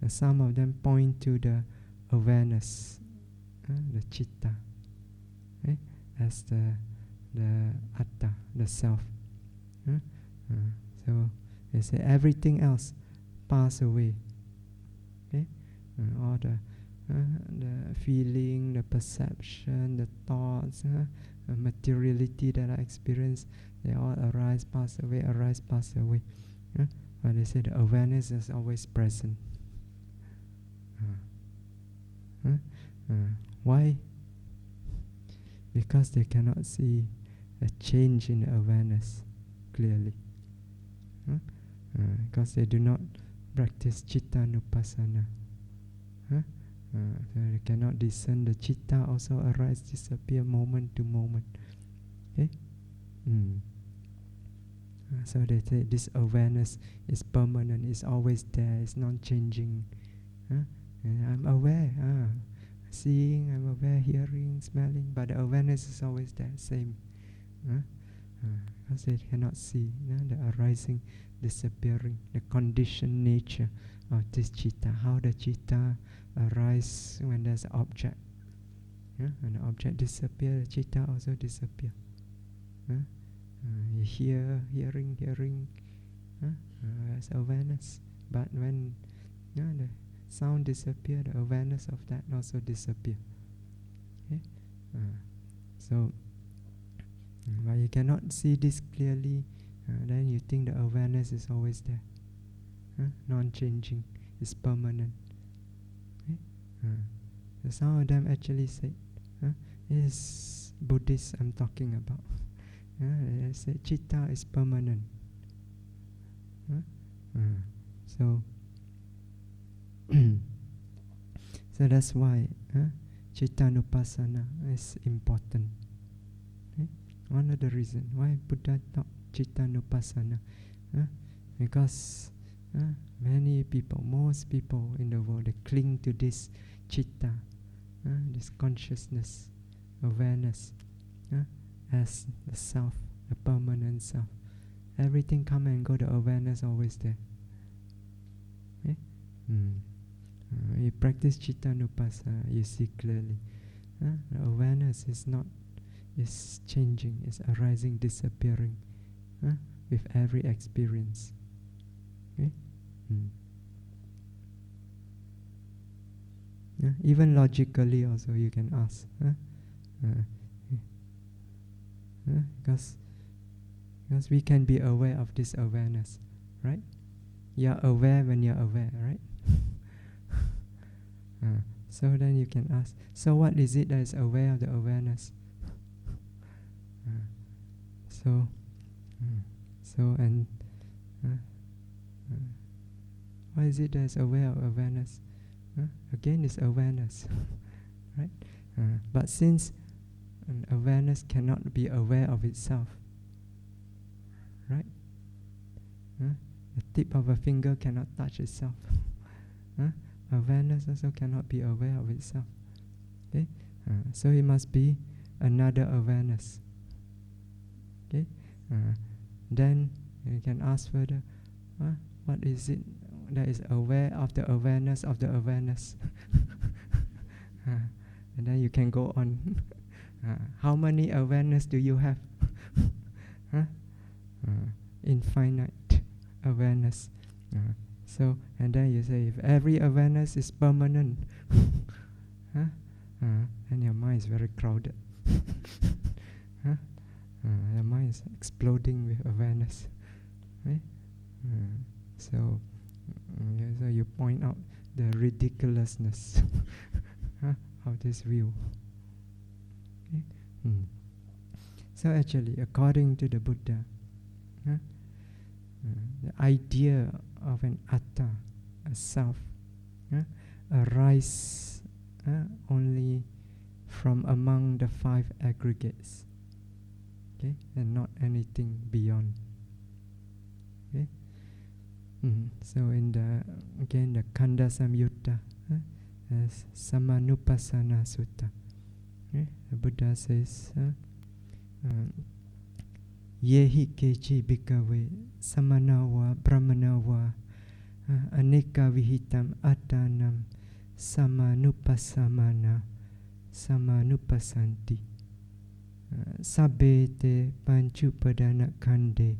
Some of them point to the awareness, the citta, okay? As the atta, the self. So they say everything else pass away. Okay? All the feeling, the perception, the thoughts, the materiality that I experience, they all arise, pass away, arise, pass away. But they say the awareness is always present. Why? Because they cannot see a change in the awareness clearly. Because they do not practice citta-nupassana. So they cannot discern the citta also arise, disappear moment to moment. Okay? So they say this awareness is permanent, is always there, is non-changing. And I'm aware, seeing, I'm aware, hearing, smelling, but the awareness is always there, same. Because they cannot see the arising, disappearing, the conditioned nature of this citta, how the citta arises when there's an object. When the object disappears, the citta also disappears. You hear, hearing, there's awareness. But when the sound disappears, the awareness of that also disappears. Okay? But you cannot see this clearly, then you think the awareness is always there. Non-changing, is permanent. Okay? So some of them actually said, it is Buddhists I'm talking about. They say citta is permanent. So So that's why Chittanupassana is important. Okay? One of the reasons why Buddha taught Chittanupassana. Because many people, most people in the world, they cling to this chitta, this consciousness, awareness, as the self, the permanent self. Everything come and go, the awareness always there. Okay? You practice Chittanupassana, you see clearly. The awareness is changing, is arising, disappearing with every experience. Okay? Even logically also you can ask. Because we can be aware of this awareness, right? You're aware when you're aware, right? So then you can ask, so what is it that is aware of the awareness? What is it that is aware of awareness? Again, it's awareness, right? But since awareness cannot be aware of itself, right? The tip of a finger cannot touch itself. Awareness also cannot be aware of itself. Okay? So it must be another awareness. Okay? Then you can ask further, what is it that is aware of the awareness of the awareness? And then you can go on. How many awareness do you have? Infinite awareness. So, and then you say, if every awareness is permanent, then your mind is very crowded. Your mind is exploding with awareness. Right? So you point out the ridiculousness of this view. Okay? So actually, according to the Buddha, the idea of an atta, a self, arises only from among the five aggregates, okay, and not anything beyond. Okay. So in the Kanda Samyutta, Samanupassana Sutta, okay, the Buddha says, Yehi kechi bhikkhave samanawa brahmanawa aneka vihitam attanam samanupassanti sabbe te panchupadana kande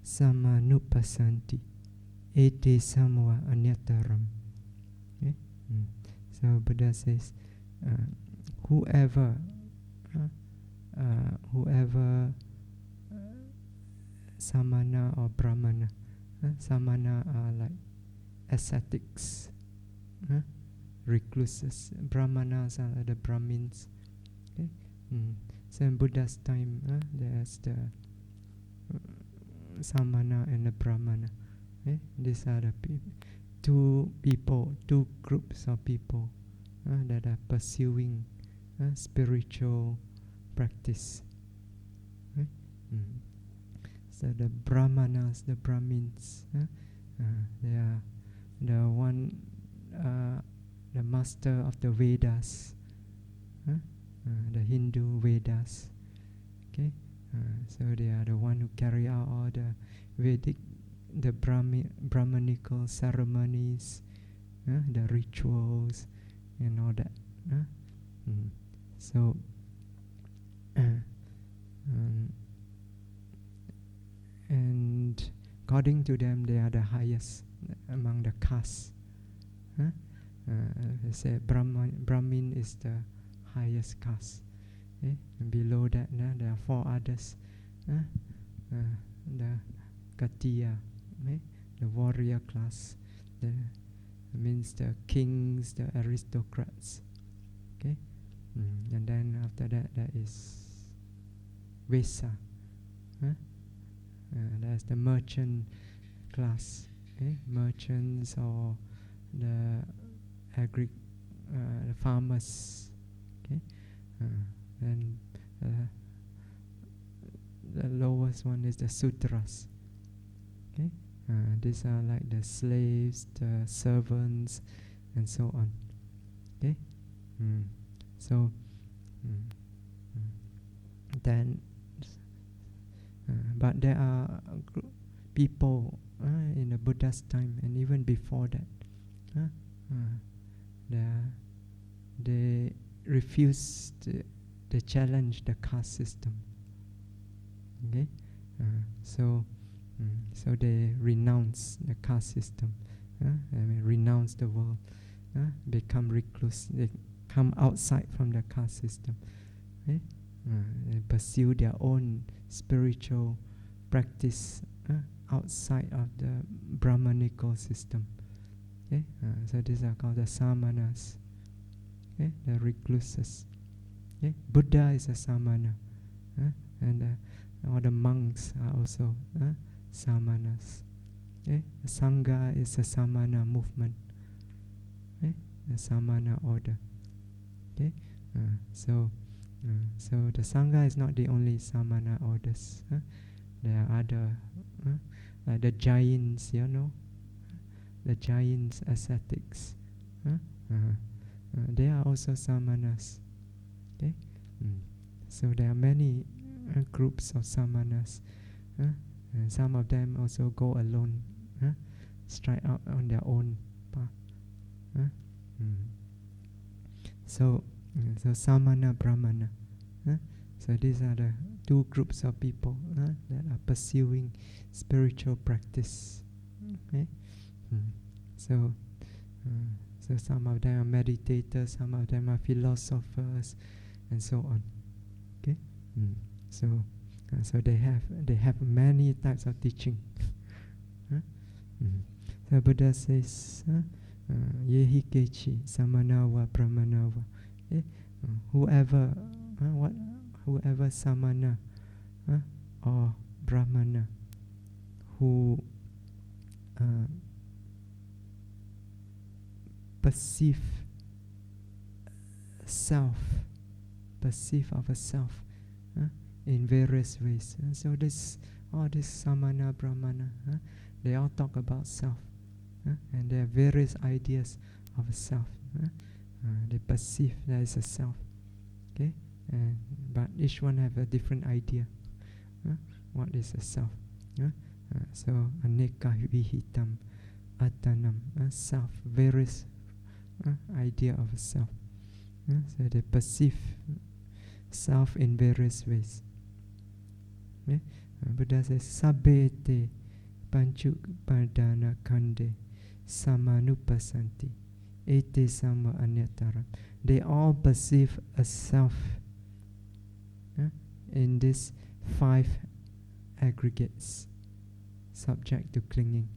samanupassanti ete samva anyataram. Okay? So Buddha says, whoever samana or brahmana, samana are like ascetics, recluses. Brahmanas are the Brahmins. Okay? So in Buddha's time, there's the samana and the brahmana. Okay? These are the two groups of people that are pursuing spiritual practice. Okay? So the brahmanas, the Brahmins, they are the master of the Vedas, the Hindu Vedas. Okay, so they are the one who carry out all the Vedic, the Brahmanical ceremonies, the rituals, and all that. So. And according to them, they are the highest among the castes. They say Brahmin is the highest caste. Okay? And below that, there are four others. The Katiya, okay? The warrior class. Means the kings, the aristocrats. Okay? And then after that, there is Vesa. That's the merchant class, okay? Merchants or the the farmers. Okay, and the lowest one is the sudras. Okay, these are like the slaves, the servants, and so on. Okay, so then, but there are people in the Buddha's time and even before that, they refused, they challenge the caste system. Okay, so they renounce the caste system, renounce the world, become recluse. They come outside from the caste system. Okay? They pursue their own spiritual practice outside of the Brahmanical system. Okay? So these are called the samanas, okay? The recluses. Okay? Buddha is a samana, and all the monks are also samanas. Okay? The Sangha is a samana movement, okay? The samana order. Okay? So the Sangha is not the only samana orders. There are other, like the giants, the giants ascetics. They are also samanas. Okay? So there are many groups of samanas. And some of them also go alone, strike out on their own path. So samana, brahmana. So these are the two groups of people that are pursuing spiritual practice. Okay? So some of them are meditators, some of them are philosophers, and so on. Okay? So they have many types of teaching. So Buddha says, yehi kechi samanawa brahmanawa. Okay? Whoever samana or brahmana who perceive of a self in various ways. So all this samana, brahmana, they all talk about self, and there are various ideas of a self. They perceive there is a self. Okay, but each one have a different idea. What is a self? So aneka vihitam atanam, self, various idea of a self. So they perceive self in various ways. Okay? Buddha says, Sabete panchuk padana kande samanupasanti ete sama anyataram. They all perceive a self in these 5 aggregates subject to clinging.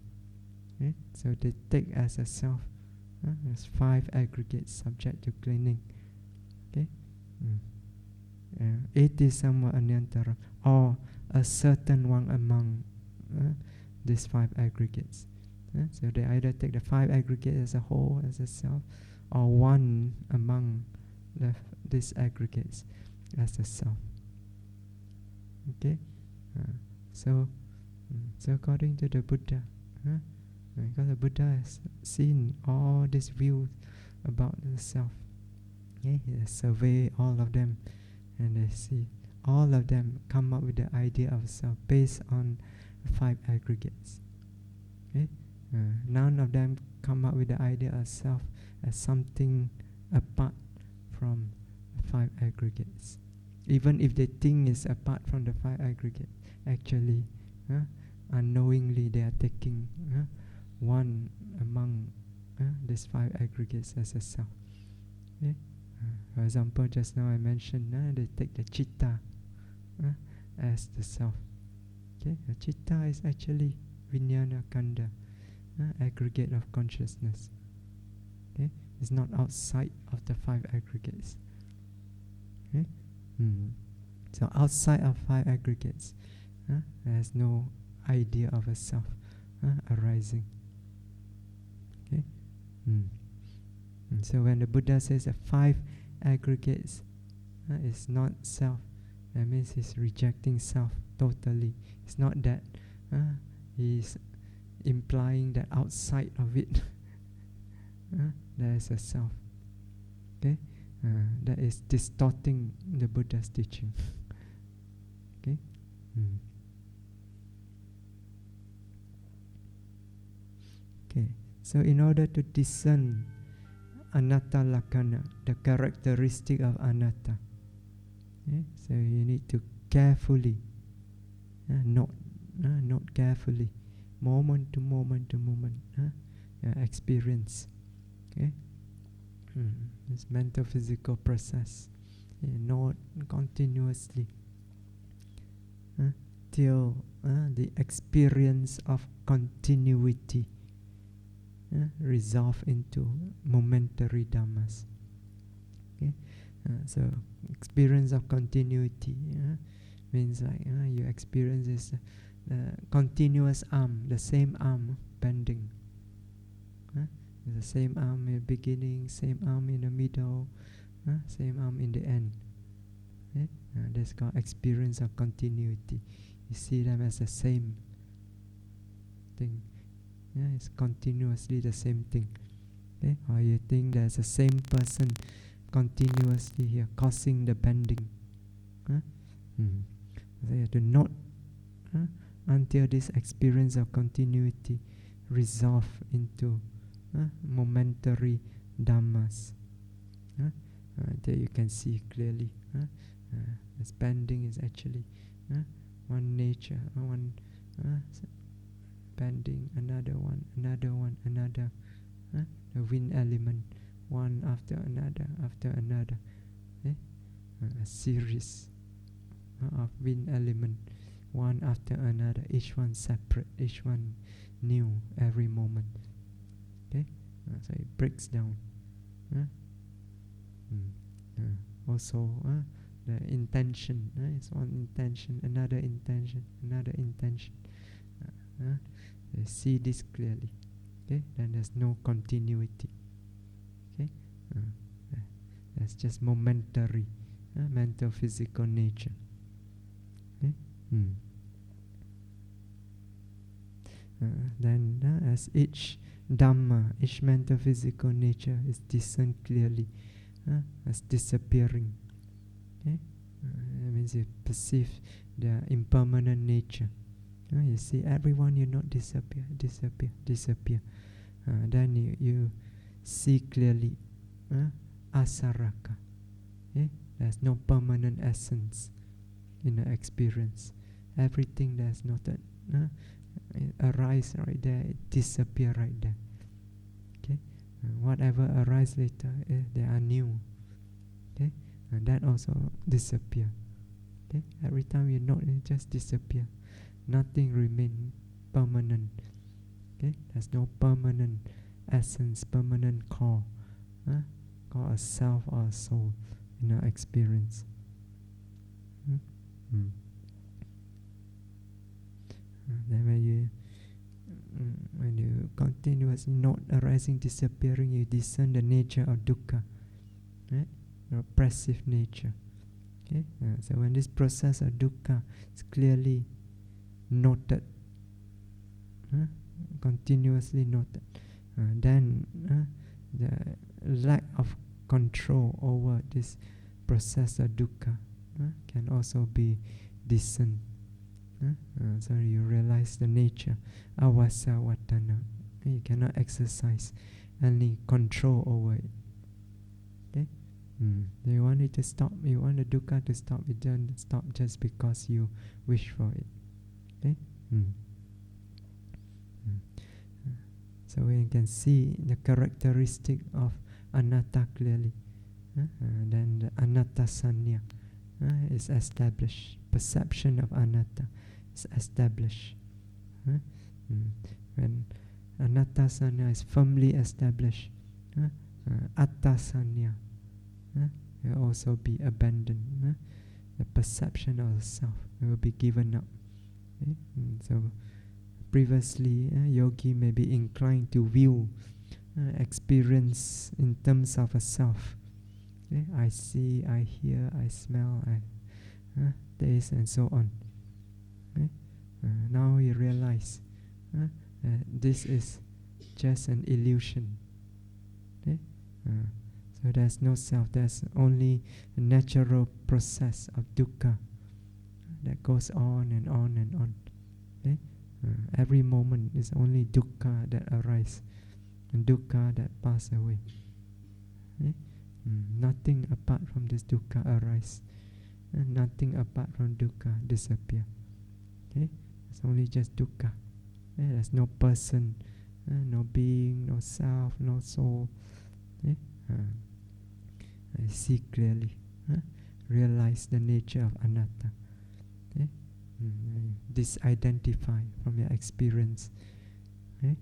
Okay? So they take as a self as 5 aggregates subject to clinging. Okay? Ete sama anyantara, or a certain one among these 5 aggregates. So they either take the 5 aggregates as a whole, as a self, or one among these aggregates as a self. Okay? So according to the Buddha, because the Buddha has seen all these views about the self, he has surveyed all of them, and they see all of them come up with the idea of self based on 5 aggregates. Okay? None of them come up with the idea of self as something apart from the 5 aggregates. Even if they think it's apart from the 5 aggregates, actually, unknowingly they are taking one among these 5 aggregates as a self. Okay? For example, just now I mentioned they take the citta as the self. Okay? The citta is actually vijnana kanda, aggregate of consciousness. Okay? It's not outside of the 5 aggregates. Okay? So outside of 5 aggregates, there's no idea of a self arising. Okay? So when the Buddha says that 5 aggregates is not self, that means he's rejecting self totally. It's not that he's implying that outside of it there is a self. Okay, that is distorting the Buddha's teaching. Okay. Okay. So in order to discern Anatta Lakkhana, the characteristic of Anatta, so you need to carefully, not carefully, moment to moment to moment, experience. Okay, this mental physical process, not continuously, till the experience of continuity resolve into momentary dhammas. Okay, so experience of continuity means like you experience this continuous arm, the same arm bending. The same arm in the beginning, same arm in the middle, same arm in the end. That's called experience of continuity. You see them as the same thing. It's continuously the same thing. Okay? Or you think there's the same person continuously here causing the bending. So you have to note until this experience of continuity resolve into momentary dhammas. Until you can see clearly. This bending is actually one nature, one bending, another one, another. The wind element, one after another, a series of wind element, one after another, each one separate, each one new every moment. Okay, so it breaks down. Also, the intention is one intention, another intention, another intention. They see this clearly. Okay, then there's no continuity. Okay, that's just momentary, mental physical nature. Okay, then as each Dhamma, each mental physical nature is discerned clearly as disappearing. Okay, that means you perceive their impermanent nature. You see everyone, you not disappear. Then you see clearly asaraka. There's no permanent essence in the experience. Everything that's not it arise right there, it disappear right there. Okay, whatever arise later, they are new. Okay, and that also disappear. Okay, every time you note, it just disappear. Nothing remain permanent. Okay, there's no permanent essence, permanent core, called a self or a soul in our experience. Then when you continuously not arising, disappearing, you discern the nature of dukkha, right? The oppressive nature. Okay, so when this process of dukkha is clearly noted, continuously noted, then the lack of control over this process of dukkha can also be discerned. So you realize the nature, avasa vatana. You cannot exercise any control over it. Okay? You want it to stop, you want the dukkha to stop, it doesn't stop just because you wish for it. Okay? So we can see the characteristic of anatta clearly. Then the anatta sanya is established. Perception of anatta is established. When anatta sanya is firmly established, atta sanya will also be abandoned. The perception of the self will be given up. So previously, yogi may be inclined to view experience in terms of a self. Okay? I see, I hear, I smell, I taste, and so on. Okay? Now you realize this is just an illusion. Okay? So there's no self, there's only a natural process of dukkha that goes on and on and on. Okay? Every moment is only dukkha that arises and dukkha that passes away. Okay? Nothing apart from this dukkha arises, and nothing apart from dukkha disappear. Okay? It's only just dukkha. Okay? There's no person, no being, no self, no soul. Okay? I see clearly. Realize the nature of anatta. Okay? Disidentify from your experience. Okay?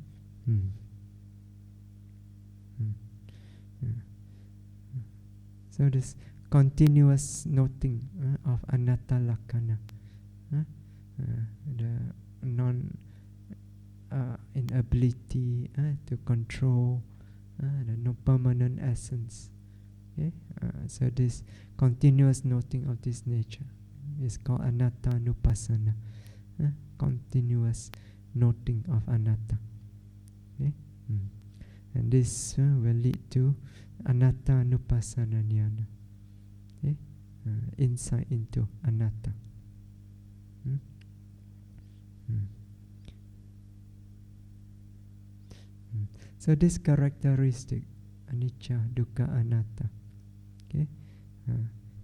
So this continuous noting of anatta lakkhana, the non inability to control, the no permanent essence. Okay? So this continuous noting of this nature is called anatta nupassana. Continuous noting of anatta. Okay? And this will lead to anatta nupassana jnana. Okay? Insight into anatta. So this characteristic, anicca, dukkha, anatta, okay,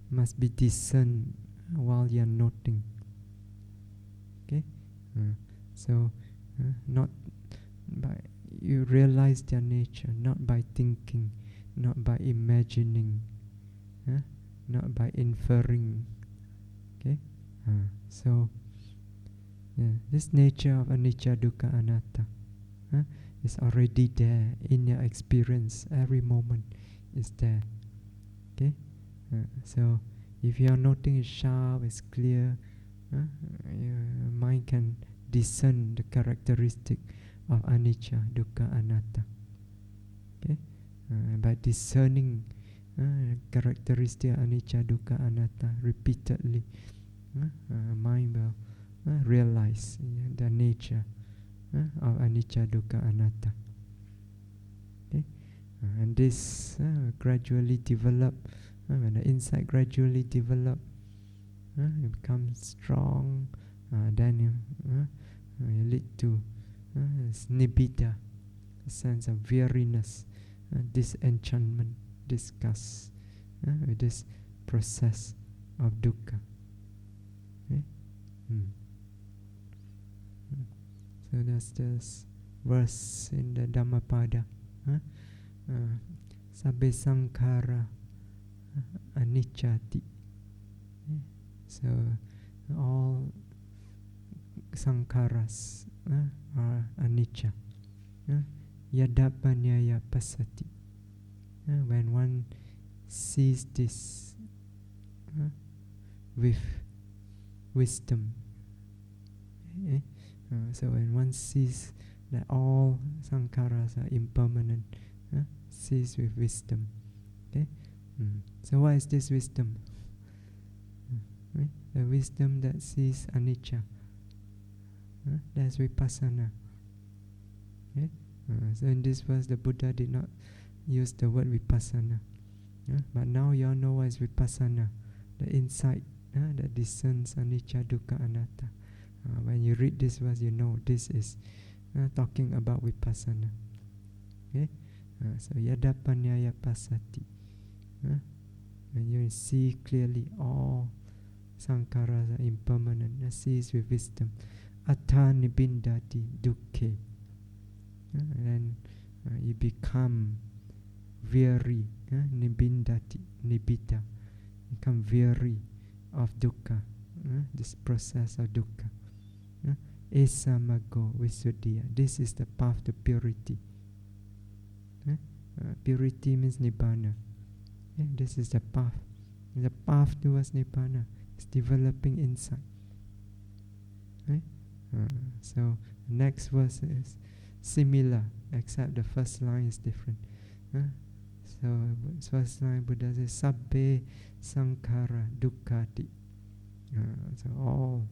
must be discerned while you are noting. Okay, so not by you realize their nature, not by thinking, not by imagining, not by inferring. Okay, so this nature of anicca, dukkha, anatta is already there in your experience. Every moment is there. Okay, so if you are noting it sharp, it's clear, your mind can discern the characteristic of anicca, dukkha, anatta. Okay, by discerning characteristic of anicca, dukkha, anatta repeatedly, mind will realize the nature of anicca, dukkha, anatta. Okay? And this gradually develop. When the insight gradually develop, it becomes strong. Then it lead to nibbida, a sense of weariness, disenchantment, disgust with this process of dukkha. Okay? So there's this verse in the Dhammapada, sabbe sankhara anicchati. So all sankharas are anicca. Yadapanyaya pasati. When one sees this with wisdom, so when one sees that all sankharas are impermanent, sees with wisdom. Okay? So what is this wisdom? Right? The wisdom that sees anicca. That's vipassana. Okay? So in this verse the Buddha did not use the word vipassana. But now you all know what is vipassana. The insight that discerns anicca, dukkha, anatta. When you read this verse, you know this is talking about vipassana. Okay? So yadapanyaya pasati. When you see clearly all sankharas are impermanent, sees with wisdom. Atta nibindati dukkhe. And then you become weary. Nibindati, nibbida. Become weary of dukkha. This process of dukkha. Esamago visuddhiya. This is the path to purity. Purity means nibbana. This is the path. The path towards nibbana is developing insight. So next verse is similar, except the first line is different. So first line Buddha says sabbe sankhara dukkhati. So all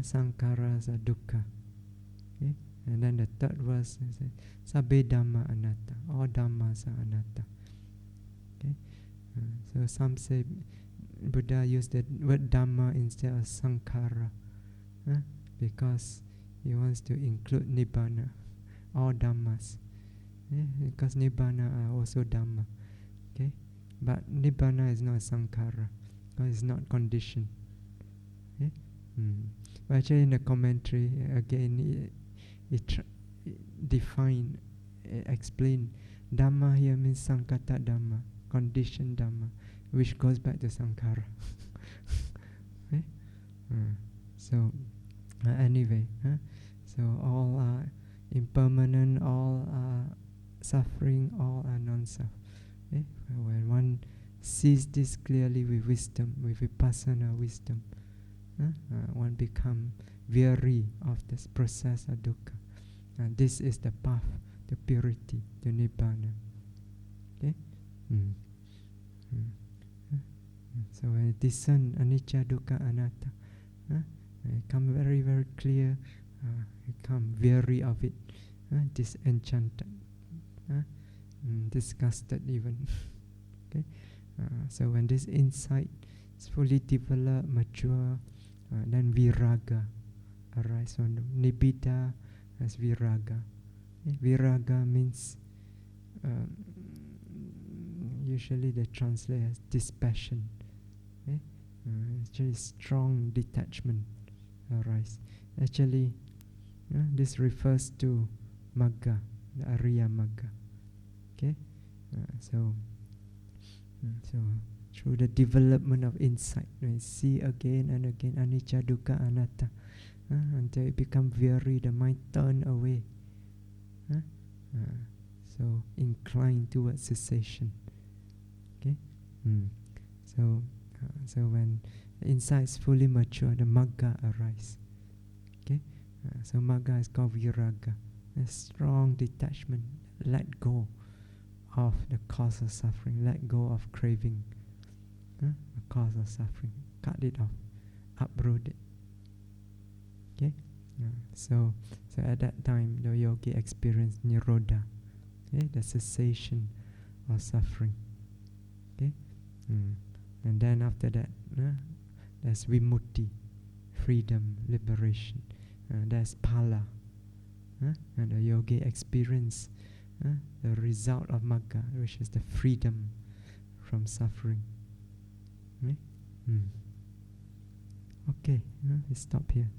sankharas are dukkha. Okay? And then the third verse is sabbe dhamma anatta. All dhammas are anatta. Okay? So some say Buddha used the word dhamma instead of sankhara, because he wants to include nibbana, all dhammas. Because nibbana are also dhamma. Okay? But nibbana is not sankhara, because it's not conditioned. Okay? But actually in the commentary, again, it define, explain. Dhamma here means sankata dhamma, conditioned dhamma, which goes back to sankhara. Okay? So anyway, so all are impermanent, all are suffering, all are non-self. Okay? When one sees this clearly with wisdom, with vipassana wisdom, one become weary of this process of dukkha. And this is the path to purity, to nibbana. Okay? So when you discern anicca, dukkha, anatta, become very, very clear, become weary of it, disenchanted, disgusted even. Okay? So when this insight is fully developed, mature, then viraga arises. So nibbida as viraga. Viraga means, usually they translate as dispassion. Actually strong detachment arise. Actually, this refers to magga, the Ariya Magga. Okay, so through the development of insight, we see again and again anicca, dukkha, anatta, until it becomes weary, the mind turn away. So inclined towards cessation. Okay, so when the insight is fully mature, the magga arise. Okay, so magga is called viraga, a strong detachment, let go of the cause of suffering, let go of craving, the cause of suffering, cut it off, uproot it. Okay, so at that time the yogi experienced nirodha, the cessation of suffering. Okay, and then after that, there's vimutti, freedom, liberation. There's phala, and the yogi experience the result of magga, which is the freedom from suffering. Okay, we stop here.